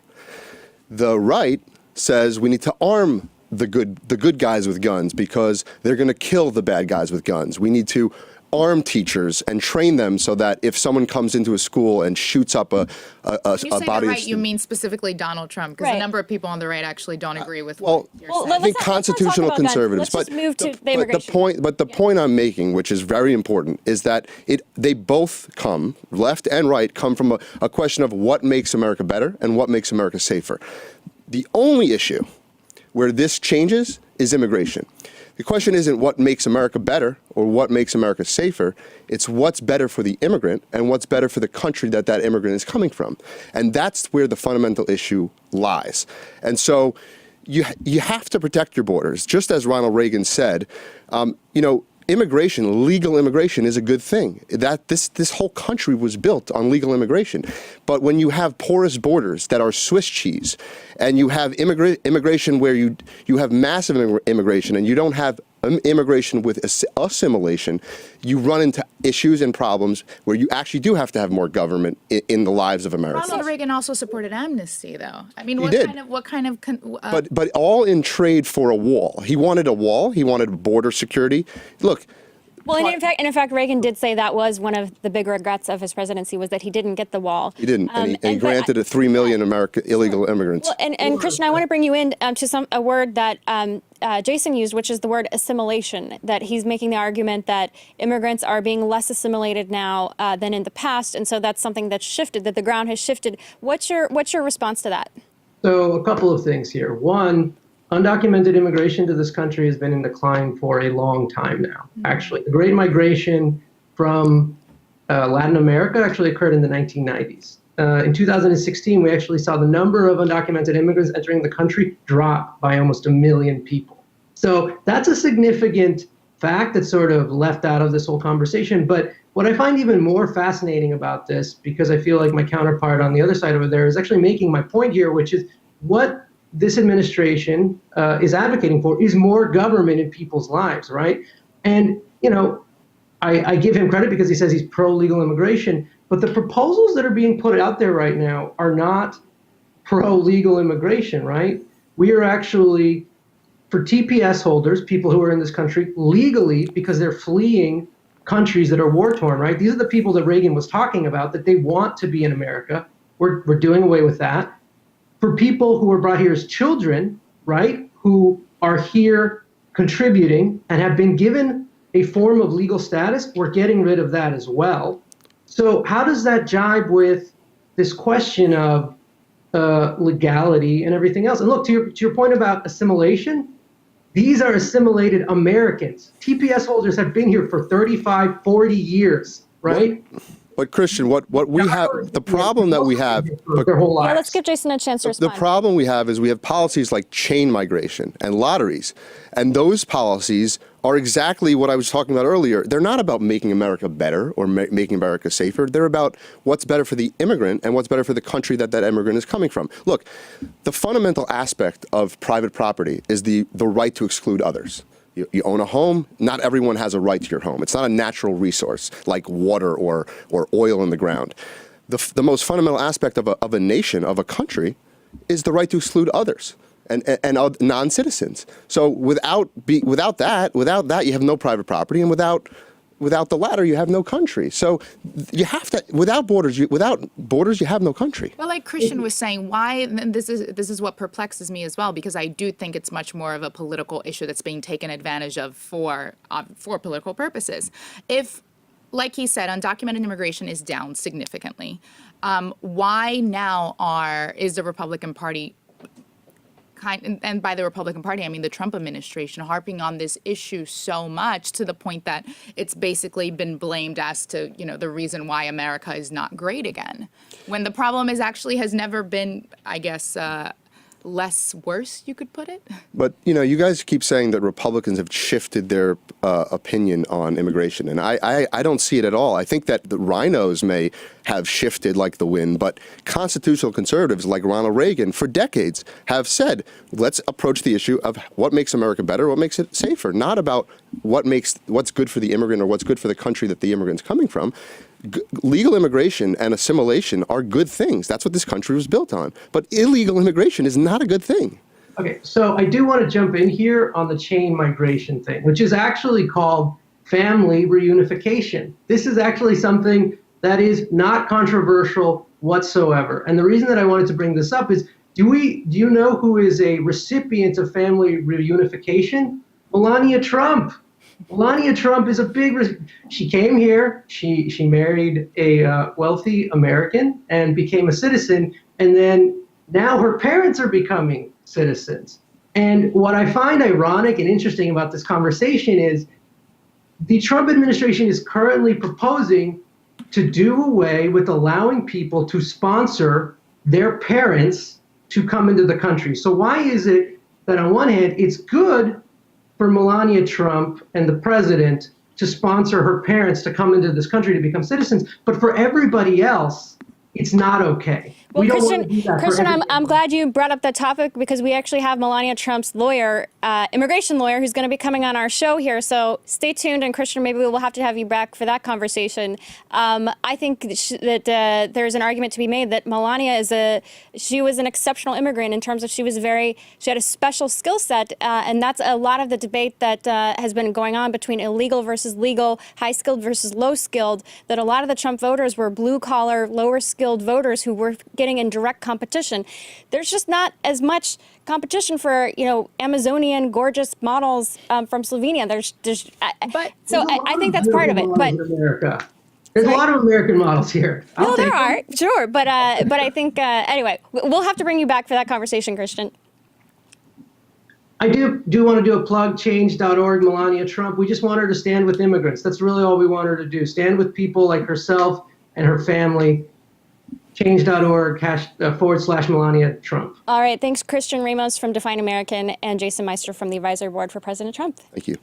The right says we need to arm the good guys with guns because they're going to kill the bad guys with guns. We need to arm teachers and train them so that if someone comes into a school and shoots up a You say body the of right, you mean specifically Donald Trump, because Right. a number of people on the right actually don't agree with well, what you're Well, saying. I think let's not talk constitutional about guns. conservatives. Let's just move to the immigration. The point I'm making, which is very important, is that they both come, left and right, come from a question of what makes America better and what makes America safer. The only issue where this changes is immigration. The question isn't what makes America better or what makes America safer. It's what's better for the immigrant and what's better for the country that immigrant is coming from. And that's where the fundamental issue lies. And so you have to protect your borders. Just as Ronald Reagan said, immigration, legal immigration is a good thing. That this whole country was built on legal immigration. But when you have porous borders that are Swiss cheese, and you have immigration where you have massive immigration and you don't have immigration with assimilation, you run into issues and problems where you actually do have to have more government in the lives of Americans. Ronald Reagan also supported amnesty, though. I mean, He what did. kind of But all in trade for a wall. He wanted a wall. He wanted border security. Look. Well, and in fact, Reagan did say that was one of the big regrets of his presidency was that he didn't get the wall. He didn't, and he granted it 3 million illegal immigrants. Well, and Kristian, I want to bring you in to a word that Jason used, which is the word assimilation. That he's making the argument that immigrants are being less assimilated now than in the past, and so that's something that's shifted. That the ground has shifted. What's your response to that? So a couple of things here. One, undocumented immigration to this country has been in decline for a long time now. Actually, the Great Migration from Latin America actually occurred in the 1990s. In 2016, we actually saw the number of undocumented immigrants entering the country drop by almost 1 million people. So that's a significant fact that's sort of left out of this whole conversation. But what I find even more fascinating about this, because I feel like my counterpart on the other side over there is actually making my point here, which is what this administration is advocating for is more government in people's lives, right? And, I give him credit because he says he's pro-legal immigration, but the proposals that are being put out there right now are not pro-legal immigration, right? We are actually, for TPS holders, people who are in this country legally because they're fleeing countries that are war-torn, right? These are the people that Reagan was talking about, that they want to be in America. We're doing away with that. For people who were brought here as children, right, who are here contributing and have been given a form of legal status, we're getting rid of that as well. So how does that jibe with this question of legality and everything else? And look, to your point about assimilation, these are assimilated Americans. TPS holders have been here for 35, 40 years, right? But Kristian, what we have, the problem that we have, their whole lives. Yeah, let's give Jason a chance to the respond. problem we have is we have policies like chain migration and lotteries. And those policies are exactly what I was talking about earlier. They're not about making America better or making America safer. They're about what's better for the immigrant and what's better for the country that immigrant is coming from. Look, the fundamental aspect of private property is the right to exclude others. You own a home. Not everyone has a right to your home. It's not a natural resource like water or oil in the ground. The most fundamental aspect of a nation, of a country, is the right to exclude others and non-citizens. So without that, you have no private property, and without the latter, you have no country. So you have to, without borders, you have no country. Well, like Kristian was saying, why, and this is what perplexes me as well, because I do think it's much more of a political issue that's being taken advantage of for political purposes. If, like he said, undocumented immigration is down significantly, why now is the Republican Party, and by the Republican Party, I mean the Trump administration, harping on this issue so much to the point that it's basically been blamed as to, the reason why America is not great again, when the problem has never been, I guess, worse, you could put it. But, you guys keep saying that Republicans have shifted their opinion on immigration, and I don't see it at all. I think that the rhinos may have shifted like the wind, but constitutional conservatives like Ronald Reagan for decades have said, let's approach the issue of what makes America better, what makes it safer, not about what's good for the immigrant or what's good for the country that the immigrant's coming from. Legal immigration and assimilation are good things. That's what this country was built on. But illegal immigration is not a good thing. Okay, so I do want to jump in here on the chain migration thing, which is actually called family reunification. This is actually something that is not controversial whatsoever. And the reason that I wanted to bring this up is, do you know who is a recipient of family reunification? Melania Trump. Melania Trump is she came here, she married a wealthy American and became a citizen, and then now her parents are becoming citizens. And what I find ironic and interesting about this conversation is the Trump administration is currently proposing to do away with allowing people to sponsor their parents to come into the country. So why is it that on one hand, it's good for Melania Trump and the president to sponsor her parents to come into this country to become citizens, but for everybody else, it's not okay. Well, We don't want to do that for Kristian, everybody. I'm glad you brought up that topic, because we actually have Melania Trump's lawyer, immigration lawyer, who's going to be coming on our show here. So stay tuned, and Kristian, maybe we will have to have you back for that conversation. I think that there's an argument to be made that Melania she was an exceptional immigrant in terms of she had a special skill set, and that's a lot of the debate that has been going on between illegal versus legal, high-skilled versus low-skilled, that a lot of the Trump voters were blue-collar, lower-skilled voters who were getting in direct competition. There's just not as much competition for, Amazonian gorgeous models from Slovenia. I think that's part of it. But There's a lot of American models here. no, there are, sure. But I think, anyway, we'll have to bring you back for that conversation, Kristian. I do want to do a plug, change.org, Melania Trump. We just want her to stand with immigrants. That's really all we want her to do. Stand with people like herself and her family. Change.org / Melania Trump. All right. Thanks, Kristian Ramos from Define American and Jason Meister from the Advisory Board for President Trump. Thank you.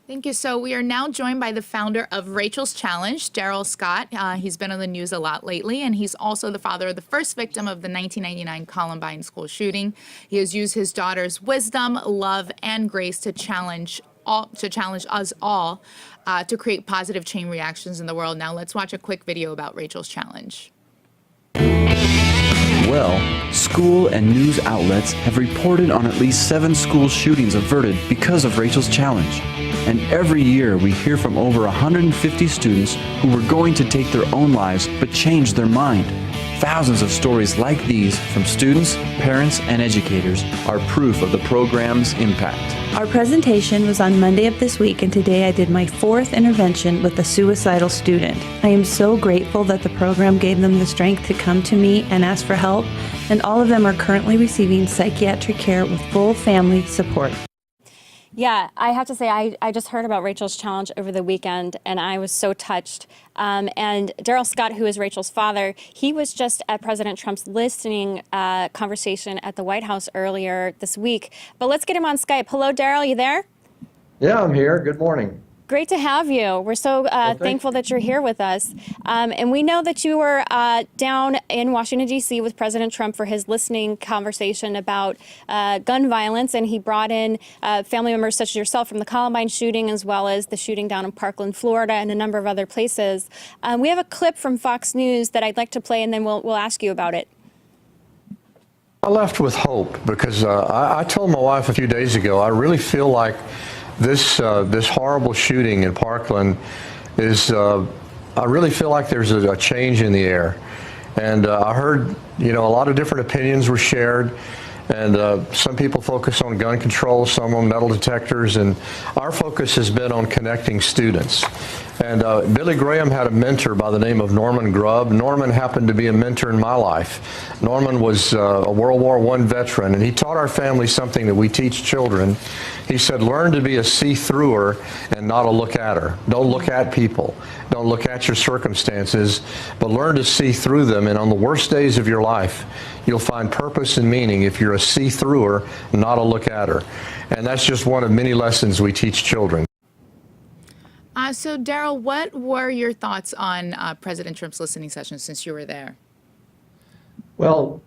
Thank you. So we are now joined by the founder of Rachel's Challenge, Darrell Scott. He's been on the news a lot lately, and he's also the father of the first victim of the 1999 Columbine school shooting. He has used his daughter's wisdom, love, and grace to challenge us all to create positive chain reactions in the world. Now let's watch a quick video about Rachel's Challenge. Well, school and news outlets have reported on at least 7 school shootings averted because of Rachel's Challenge. And every year we hear from over 150 students who were going to take their own lives but changed their mind. Thousands of stories like these from students, parents, and educators are proof of the program's impact. Our presentation was on Monday of this week, and today I did my 4th intervention with a suicidal student. I am so grateful that the program gave them the strength to come to me and ask for help, and all of them are currently receiving psychiatric care with full family support. Yeah, I have to say, I just heard about Rachel's Challenge over the weekend, and I was so touched. And Darrell Scott, who is Rachel's father, he was just at President Trump's listening conversation at the White House earlier this week. But let's get him on Skype. Hello, Darrell, you there? Yeah, I'm here. Good morning. Great to have you. We're so thankful that you're here with us. And we know that you were down in Washington, D.C. with President Trump for his listening conversation about gun violence. And he brought in family members such as yourself from the Columbine shooting, as well as the shooting down in Parkland, Florida, and a number of other places. We have a clip from Fox News that I'd like to play, and then we'll ask you about it. I left with hope because I told my wife a few days ago, I really feel like this horrible shooting in Parkland is, I really feel like there's a change in the air. And I heard, a lot of different opinions were shared. And some people focus on gun control, some on metal detectors, and our focus has been on connecting students. And Billy Graham had a mentor by the name of Norman Grubb. Norman happened to be a mentor in my life. Norman was a World War I veteran, and he taught our family something that we teach children. He said, learn to be a see-througher and not a look-at-er. Don't look at people. Don't look at your circumstances, but learn to see through them. And on the worst days of your life, you'll find purpose and meaning if you're a see-througher, not a look-at-er. And that's just one of many lessons we teach children. So, Darrell, what were your thoughts on President Trump's listening session since you were there? Well,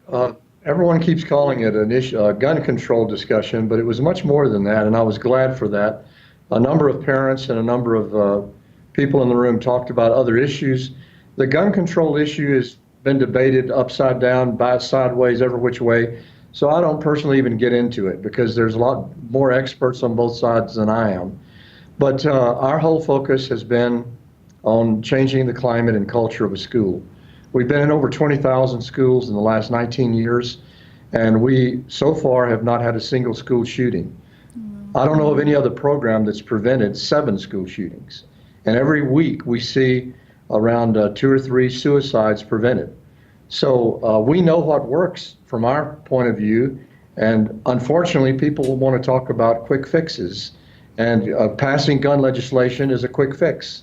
everyone keeps calling it a gun control discussion, but it was much more than that, and I was glad for that. A number of parents and a number of people in the room talked about other issues. The gun control issue has been debated upside down, sideways, every which way, so I don't personally even get into it because there's a lot more experts on both sides than I am. But our whole focus has been on changing the climate and culture of a school. We've been in over 20,000 schools in the last 19 years, and we so far have not had a single school shooting. I don't know of any other program that's prevented 7 school shootings. And every week we see around 2 or 3 suicides prevented. So we know what works from our point of view, and unfortunately people want to talk about quick fixes. And passing gun legislation is a quick fix.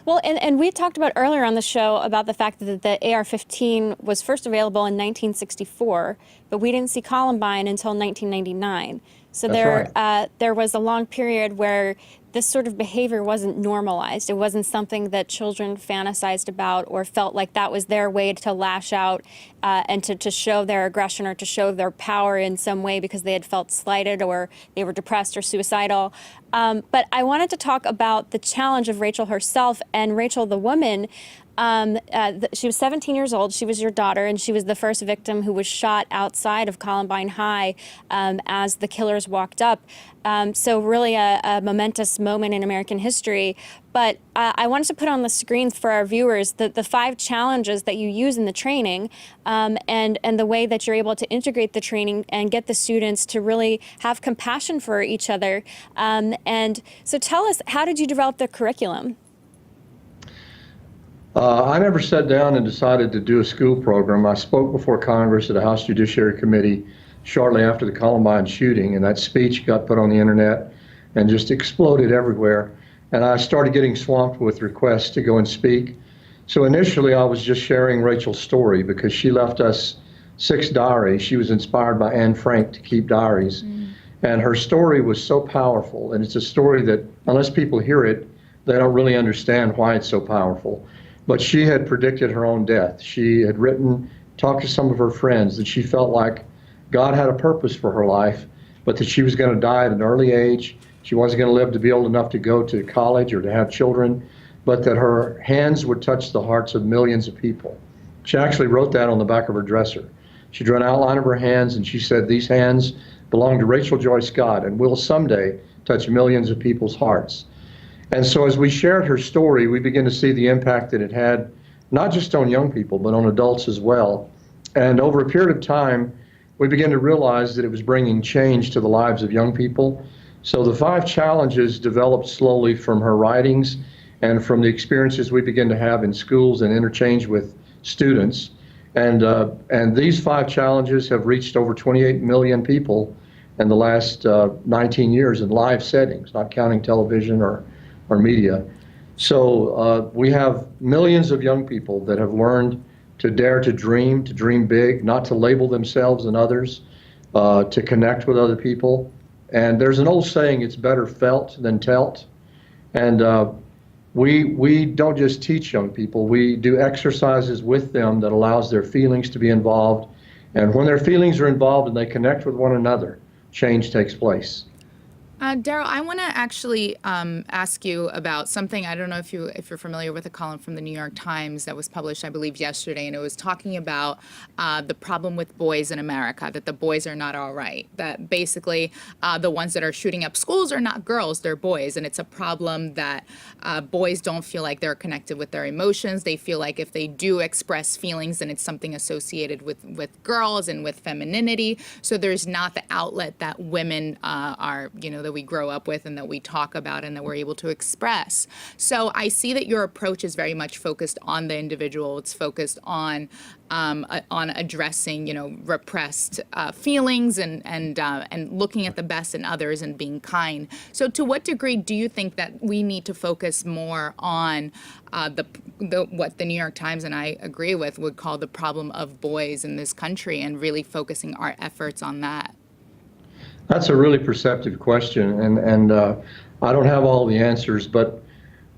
Well, and we talked about earlier on the show about the fact that the AR-15 was first available in 1964, but we didn't see Columbine until 1999. So there was a long period where this sort of behavior wasn't normalized. It wasn't something that children fantasized about or felt like that was their way to lash out and to show their aggression or to show their power in some way because they had felt slighted or they were depressed or suicidal. But I wanted to talk about the challenge of Rachel herself. And Rachel, the woman, she was 17 years old. She was your daughter, and she was the first victim who was shot outside of Columbine High as the killers walked up. So really a momentous moment in American history. But I wanted to put on the screen for our viewers the 5 challenges that you use in the training and the way that you're able to integrate the training and get the students to really have compassion for each other. And so tell us, how did you develop the curriculum? I never sat down and decided to do a school program. I spoke before Congress at a House Judiciary Committee shortly after the Columbine shooting, and that speech got put on the internet and just exploded everywhere. And I started getting swamped with requests to go and speak. So initially I was just sharing Rachel's story because she left us 6 diaries. She was inspired by Anne Frank to keep diaries. And her story was so powerful, and it's a story that unless people hear it, they don't really understand why it's so powerful. But she had predicted her own death. She had talked to some of her friends that she felt like God had a purpose for her life, but that she was going to die at an early age. She wasn't going to live to be old enough to go to college or to have children, but that her hands would touch the hearts of millions of people. She actually wrote that on the back of her dresser. She drew an outline of her hands, and she said, these hands belong to Rachel Joy Scott and will someday touch millions of people's hearts. And so as we shared her story, we began to see the impact that it had, not just on young people, but on adults as well. And over a period of time, we began to realize that it was bringing change to the lives of young people. So the 5 challenges developed slowly from her writings and from the experiences we began to have in schools and interchange with students. And these 5 challenges have reached over 28 million people in the last 19 years in live settings, not counting television or media. So we have millions of young people that have learned to dare to dream big, not to label themselves and others, to connect with other people. And there's an old saying, it's better felt than telt. And we don't just teach young people, we do exercises with them that allows their feelings to be involved. And when their feelings are involved and they connect with one another, change takes place. Darrell, I want to actually ask you about something. I don't know if you're familiar with a column from the New York Times that was published, I believe, yesterday, and it was talking about the problem with boys in America, that the boys are not all right, that basically the ones that are shooting up schools are not girls, they're boys, and it's a problem that boys don't feel like they're connected with their emotions. They feel like if they do express feelings, then it's something associated with girls and with femininity. So there's not the outlet that women are, that we grow up with and that we talk about and that we're able to express. So I see that your approach is very much focused on the individual. It's focused on addressing, repressed feelings and looking at the best in others and being kind. So to what degree do you think that we need to focus more on what the New York Times, and I agree with, would call the problem of boys in this country, and really focusing our efforts on that? That's a really perceptive question, and I don't have all the answers, but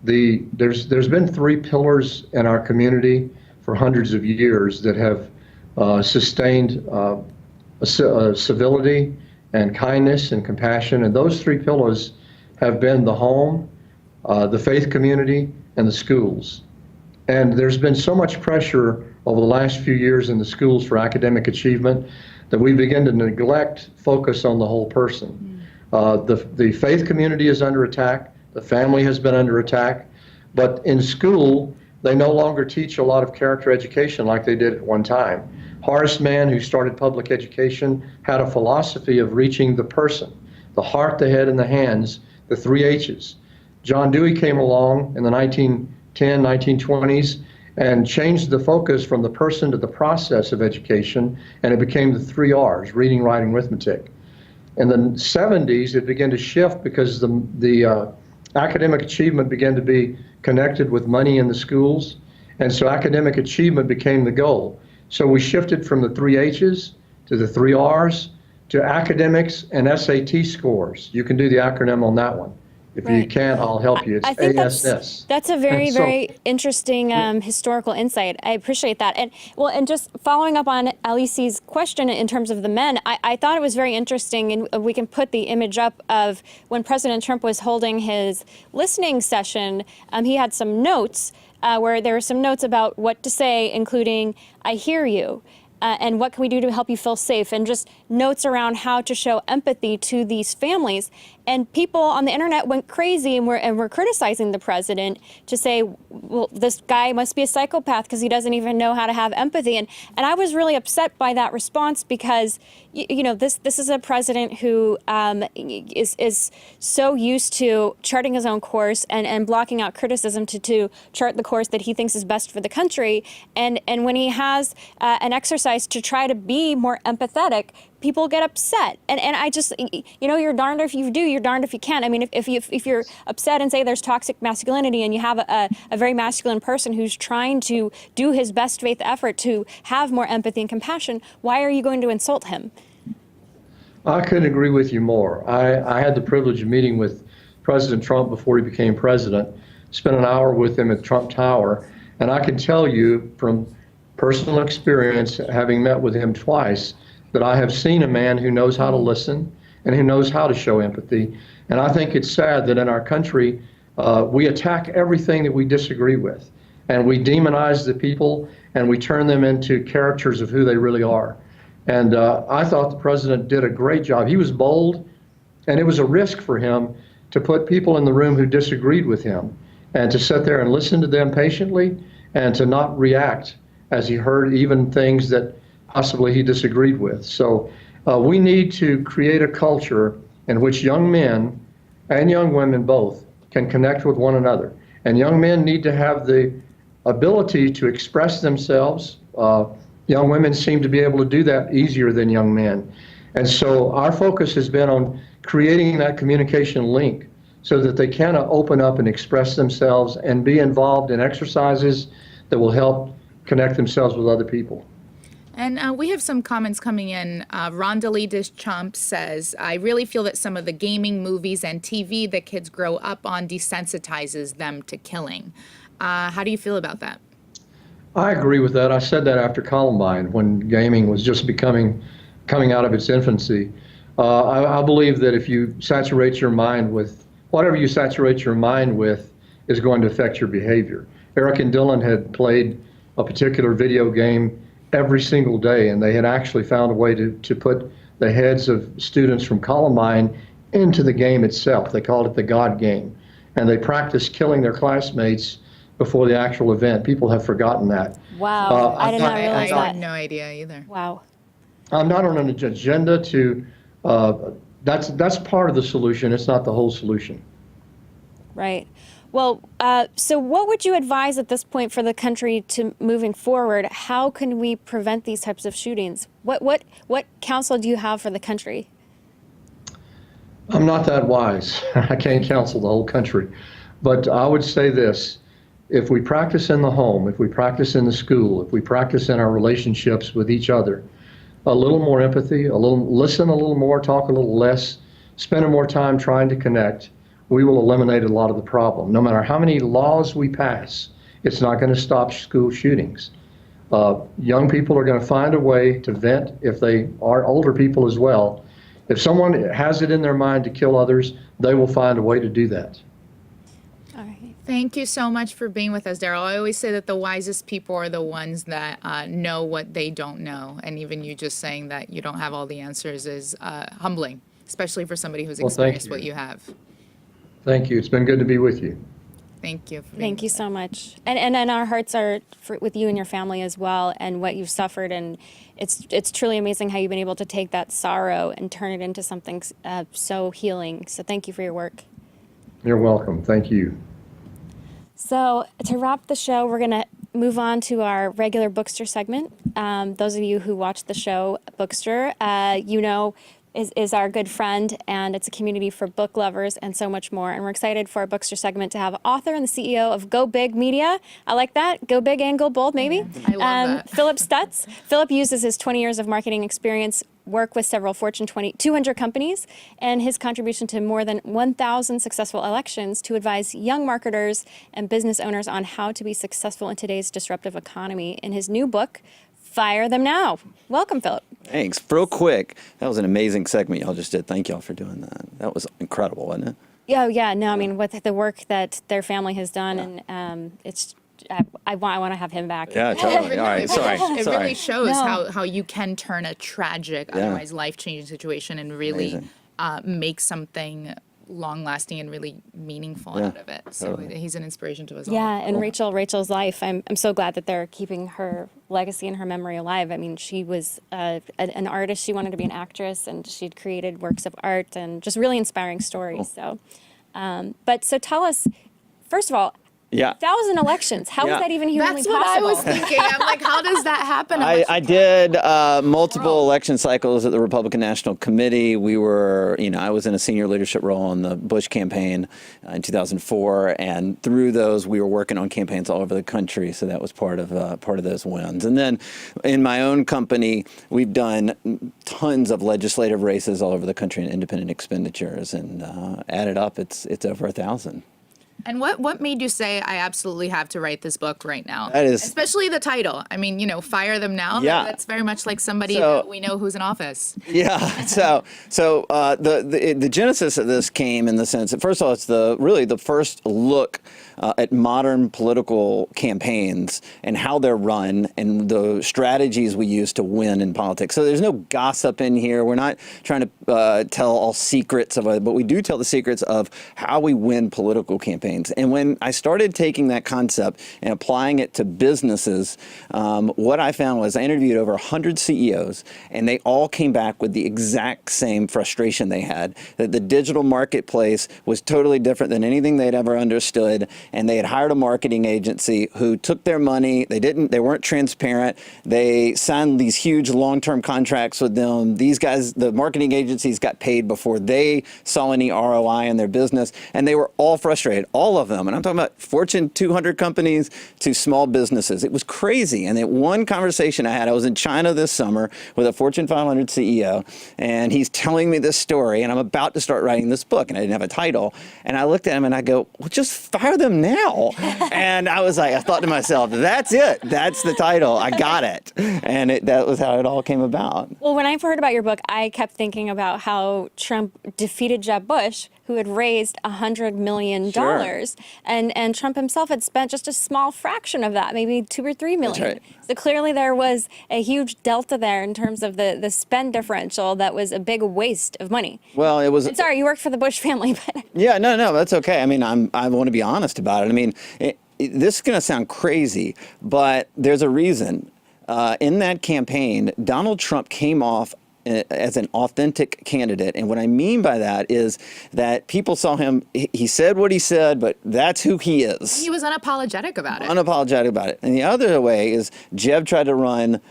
there's been three pillars in our community for hundreds of years that have sustained civility and kindness and compassion, and those three pillars have been the home, the faith community, and the schools. And there's been so much pressure over the last few years in the schools for academic achievement that we begin to neglect focus on the whole person. The faith community is under attack, the family has been under attack, but in school, they no longer teach a lot of character education like they did at one time. Horace Mann, who started public education, had a philosophy of reaching the person, the heart, the head, and the hands, the 3 H's. John Dewey came along in the 1910, 1920s, and changed the focus from the person to the process of education, and it became the 3 R's, reading, writing, arithmetic. In the 70s, it began to shift because the academic achievement began to be connected with money in the schools, and so academic achievement became the goal. So we shifted from the 3 H's to the 3 R's to academics and SAT scores. You can do the acronym on that one. If you can't, I'll help you. It's I think ASS. That's a very, very interesting historical insight. I appreciate that. And just following up on Alicé's question in terms of the men, I thought it was very interesting, and we can put the image up of when President Trump was holding his listening session, he had some notes where there were some notes about what to say, including, "I hear you." And what can we do to help you feel safe? And just notes around how to show empathy to these families. And people on the internet went crazy and were criticizing the president to say, well, this guy must be a psychopath because he doesn't even know how to have empathy. And I was really upset by that response because, this is a president who is so used to charting his own course and blocking out criticism to chart the course that he thinks is best for the country. And when he has an exercise to try to be more empathetic, people get upset. And I just, you're darned if you do, you're darned if you can. I mean, if you're upset and say there's toxic masculinity and you have a very masculine person who's trying to do his best faith effort to have more empathy and compassion, why are you going to insult him? I couldn't agree with you more. I had the privilege of meeting with President Trump before he became president, spent an hour with him at Trump Tower, and I can tell you from personal experience, having met with him twice, that I have seen a man who knows how to listen and who knows how to show empathy. And I think it's sad that in our country, we attack everything that we disagree with, and we demonize the people, and we turn them into characters of who they really are. And I thought the president did a great job. He was bold, and it was a risk for him to put people in the room who disagreed with him and to sit there and listen to them patiently and to not react as he heard even things that possibly he disagreed with. So we need to create a culture in which young men and young women both can connect with one another. And young men need to have the ability to express themselves. Young women seem to be able to do that easier than young men. And so our focus has been on creating that communication link so that they can open up and express themselves and be involved in exercises that will help connect themselves with other people. And we have some comments coming in. Rondalie Deschamps says, I really feel that some of the gaming, movies, and TV that kids grow up on desensitizes them to killing. How do you feel about that? I agree with that. I said that after Columbine, when gaming was just coming out of its infancy. I believe that if you saturate your mind with, whatever you saturate your mind with is going to affect your behavior. Eric and Dylan had played a particular video game every single day, and they had actually found a way to put the heads of students from Columbine into the game itself. They called it the God game. And they practiced killing their classmates before the actual event. People have forgotten that. Wow, I did not realize I that. had no idea either. Wow. I'm not on an agenda to, that's part of the solution. It's not the whole solution. Right. Well, so what would you advise at this point for the country to moving forward? How can we prevent these types of shootings? What counsel do you have for the country? I'm not that wise. I can't counsel the whole country. But I would say this, if we practice in the home, if we practice in the school, if we practice in our relationships with each other, a little more empathy, listen a little more, talk a little less, spend more time trying to connect, we will eliminate a lot of the problem. No matter how many laws we pass, it's not going to stop school shootings. Young people are going to find a way to vent if they are older people as well. If someone has it in their mind to kill others, they will find a way to do that. All right. Thank you so much for being with us, Darrell. I always say that the wisest people are the ones that know what they don't know. And even you just saying that you don't have all the answers is humbling, especially for somebody who's experienced what you have. Thank you. It's been good to be with you. Thank you. Thank you so much. And our hearts are with you and your family as well, and what you've suffered. And it's truly amazing how you've been able to take that sorrow and turn it into something so healing. So thank you for your work. You're welcome. Thank you. So to wrap the show, we're going to move on to our regular Bookster segment. Those of you who watch the show Bookster, you know, is our good friend, and it's a community for book lovers and so much more. And we're excited for our Bookster segment to have author and the CEO of Go Big Media. I like that. Go big and go bold, maybe. I love that. Philip Stutz. Philip uses his 20 years of marketing experience, work with several Fortune 200 companies, and his contribution to more than 1,000 successful elections to advise young marketers and business owners on how to be successful in today's disruptive economy in his new book, Fire Them Now. Welcome, Philip. Thanks. Real quick, that was an amazing segment y'all just did. Thank y'all for doing that. That was incredible, wasn't it? Yeah. No, I mean, with the work that their family has done, and it's, I want to have him back. Yeah, totally. All right, sorry. It really shows how you can turn a tragic, otherwise life-changing situation and really make something long-lasting and really meaningful out of it. So he's an inspiration to us all. Yeah, and Rachel's life, I'm so glad that they're keeping her legacy and her memory alive. I mean, she was an artist. She wanted to be an actress, and she'd created works of art and just really inspiring stories. So, so tell us, first of all, 1,000 elections. How is that even humanly possible? That's what I was thinking. I'm like, how does that happen? I did multiple election cycles at the Republican National Committee. We were, I was in a senior leadership role in the Bush campaign in 2004, and through those, we were working on campaigns all over the country. So that was part of those wins. And then in my own company, we've done tons of legislative races all over the country and independent expenditures, and added up, it's over 1,000. And what made you say, I absolutely have to write this book right now? That is, especially the title. I mean, Fire Them Now. Yeah. That's very much like somebody that we know who's in office. Yeah. So the genesis of this came in the sense that, first of all, it's really the first look at modern political campaigns and how they're run and the strategies we use to win in politics. So there's no gossip in here. We're not trying to tell all secrets of it, but we do tell the secrets of how we win political campaigns. And when I started taking that concept and applying it to businesses, what I found was I interviewed over 100 CEOs, and they all came back with the exact same frustration they had, that the digital marketplace was totally different than anything they'd ever understood. And they had hired a marketing agency who took their money. They weren't transparent. They signed these huge long-term contracts with them. These guys, the marketing agencies, got paid before they saw any ROI in their business, and they were all frustrated. all of them. And I'm talking about Fortune 200 companies to small businesses. It was crazy. And that one conversation I had, I was in China this summer with a Fortune 500 CEO, and he's telling me this story, and I'm about to start writing this book, and I didn't have a title. And I looked at him and I go, well, just fire them now. And I was like, I thought to myself, that's it. That's the title. I got it. And that was how it all came about. Well, when I heard about your book, I kept thinking about how Trump defeated Jeb Bush, who had raised $100 million. Sure. And Trump himself had spent just a small fraction of that, maybe $2 or $3 million. That's right. So clearly there was a huge delta there in terms of the spend differential that was a big waste of money. Well, it was. And sorry, you worked for the Bush family, but. Yeah, no, that's okay. I mean, I want to be honest about it. I mean, this is going to sound crazy, but there's a reason. In that campaign, Donald Trump came off as an authentic candidate. And what I mean by that is that people saw him, he said what he said, but that's who he is. He was unapologetic about it. Unapologetic about it. And the other way is Jeb tried to run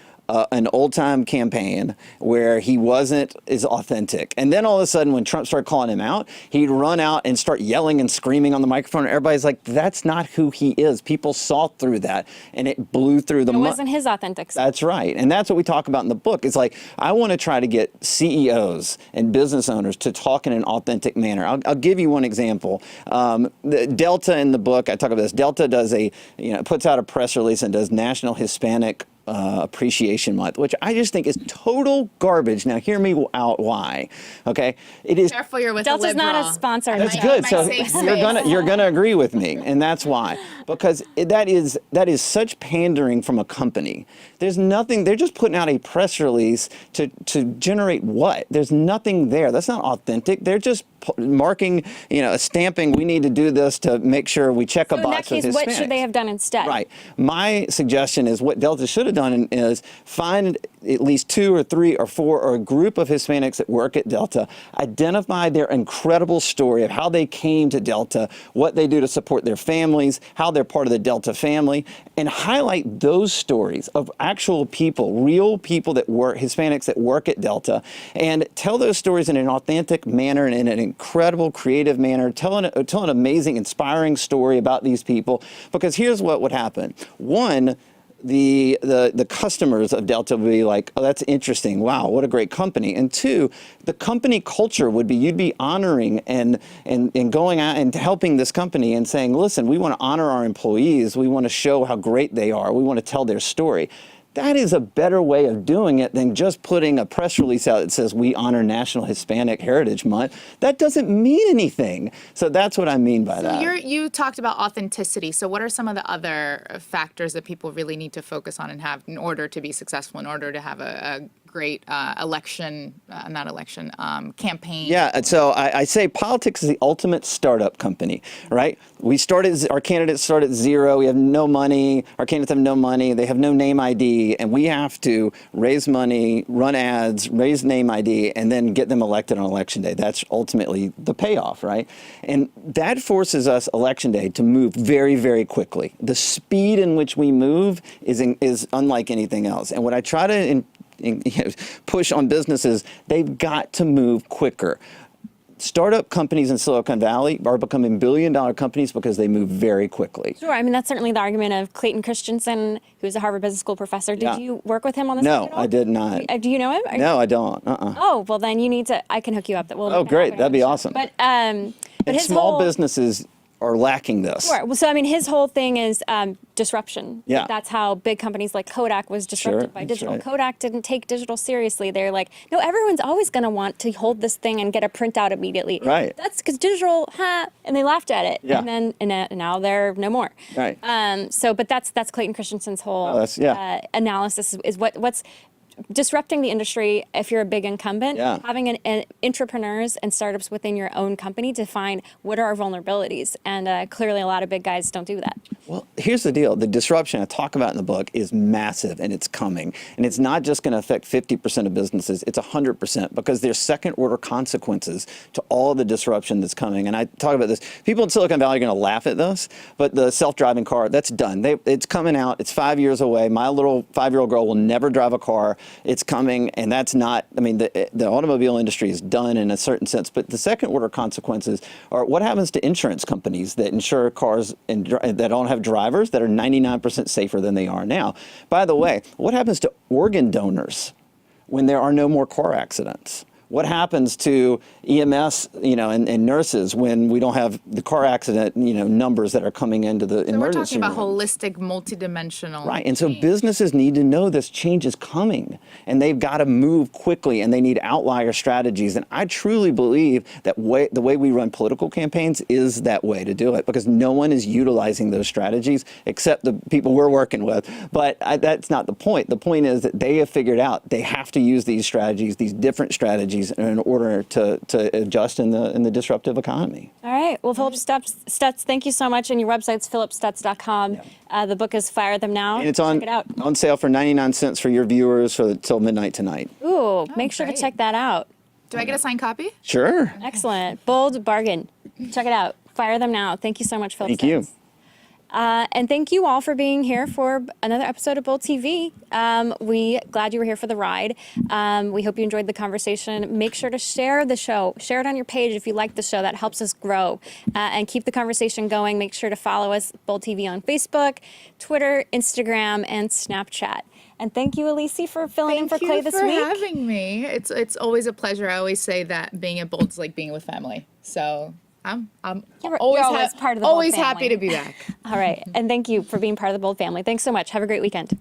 an old-time campaign where he wasn't as authentic. And then all of a sudden, when Trump started calling him out, he'd run out and start yelling and screaming on the microphone. And everybody's like, that's not who he is. People saw through that, and it blew through the It wasn't his authentic self. That's right. And that's what we talk about in the book. It's like, I want to try to get CEOs and business owners to talk in an authentic manner. I'll give you one example. The Delta in the book, I talk about this. Delta does puts out a press release and does National Hispanic Appreciation Month, which I just think is total garbage. Now, hear me out why. Okay, it is. Careful, you're with Delta's a liberal. not a sponsor. That's good. So safe you're gonna agree with me, and that's why. Because that is such pandering from a company. There's nothing. They're just putting out a press release to generate what? There's nothing there. That's not authentic. They're just marking, stamping. We need to do this to make sure we check a So box. in that case, what should they have done instead? Right. My suggestion is what Delta should have done is find at least 2 or 3 or 4 or a group of Hispanics that work at Delta, identify their incredible story of how they came to Delta, what they do to support their families, how they're part of the Delta family, and highlight those stories of actual people, real people that work, Hispanics that work at Delta, and tell those stories in an authentic manner and in an incredible, creative manner. Tell an amazing, inspiring story about these people, because here's what would happen. One, the customers of Delta would be like, oh, that's interesting. Wow, what a great company. And 2, the company culture would be, you'd be honoring and going out and helping this company and saying, listen, we want to honor our employees. We want to show how great they are. We want to tell their story. That is a better way of doing it than just putting a press release out that says we honor National Hispanic Heritage Month. That doesn't mean anything. So that's what I mean by that. You talked about authenticity. So what are some of the other factors that people really need to focus on and have in order to be successful, in order to have a great campaign? Yeah, so I say politics is the ultimate startup company, right? Our candidates start at 0. We have no money. Our candidates have no money. They have no name ID. And we have to raise money, run ads, raise name ID, and then get them elected on election day. That's ultimately the payoff, right? And that forces us election day to move very, very quickly. The speed in which we move is unlike anything else. And what I try to push on businesses, they've got to move quicker. Startup companies in Silicon Valley are becoming billion-dollar companies because they move very quickly. Sure. I mean, that's certainly the argument of Clayton Christensen, who's a Harvard Business School professor. Did you work with him on this? No, I did not. Do you know him? No, I don't. Oh, well, then you need to. I can hook you up. Oh, great. That'd be awesome. But his small businesses are lacking this. Sure. Well, so I mean, his whole thing is disruption. Yeah. That's how big companies like Kodak was disrupted by digital. Right. Kodak didn't take digital seriously. They're like, no, everyone's always going to want to hold this thing and get a printout immediately. Right. That's because digital, and they laughed at it. Yeah. And then now they're no more. Right. But that's Clayton Christensen's whole analysis is what's disrupting the industry. If you're a big incumbent, having an entrepreneurs and startups within your own company to find what are our vulnerabilities, and clearly a lot of big guys don't do that. Well, here's the deal. The disruption I talk about in the book is massive, and it's coming. And it's not just going to affect 50% of businesses. It's 100%, because there's second-order consequences to all of the disruption that's coming. And I talk about this. People in Silicon Valley are going to laugh at this, but the self-driving car, that's done. It's coming out. It's 5 years away. My little 5-year-old girl will never drive a car. It's coming, and that's not, I mean, the automobile industry is done in a certain sense, but the second order consequences are what happens to insurance companies that insure cars that don't have drivers that are 99% safer than they are now. By the way, what happens to organ donors when there are no more car accidents? What happens to EMS, and nurses when we don't have the car accident, numbers that are coming into the emergency room? We're talking about holistic, multidimensional. Right, and so businesses need to know this change is coming, and they've got to move quickly, and they need outlier strategies. And I truly believe that the way we run political campaigns is that way to do it, because no one is utilizing those strategies except the people we're working with. But that's not the point. The point is that they have figured out they have to use these strategies, these different strategies, in order to adjust in the disruptive economy. All right. Well, Philip Stutz, thank you so much. And your website's philipstutz.com. The book is Fire Them Now. And it's Check it out. on sale for 99 cents for your viewers till midnight tonight. Ooh, make sure to check that out. Do I get a signed copy? Sure. Excellent. Bold bargain. Check it out. Fire Them Now. Thank you so much, Philip. Thank you. And thank you all for being here for another episode of Bold TV. We glad you were here for the ride. We hope you enjoyed the conversation. Make sure to share the show. Share it on your page if you like the show. That helps us grow and keep the conversation going. Make sure to follow us, Bold TV, on Facebook, Twitter, Instagram, and Snapchat. And thank you, Alicé, for filling in for Clay this week. Thank you for having me. It's always a pleasure. I always say that being at Bold's like being with family. So I'm You're always always part of the Bold always family. happy to be back. All right. And thank you for being part of the Bold family. Thanks so much. Have a great weekend.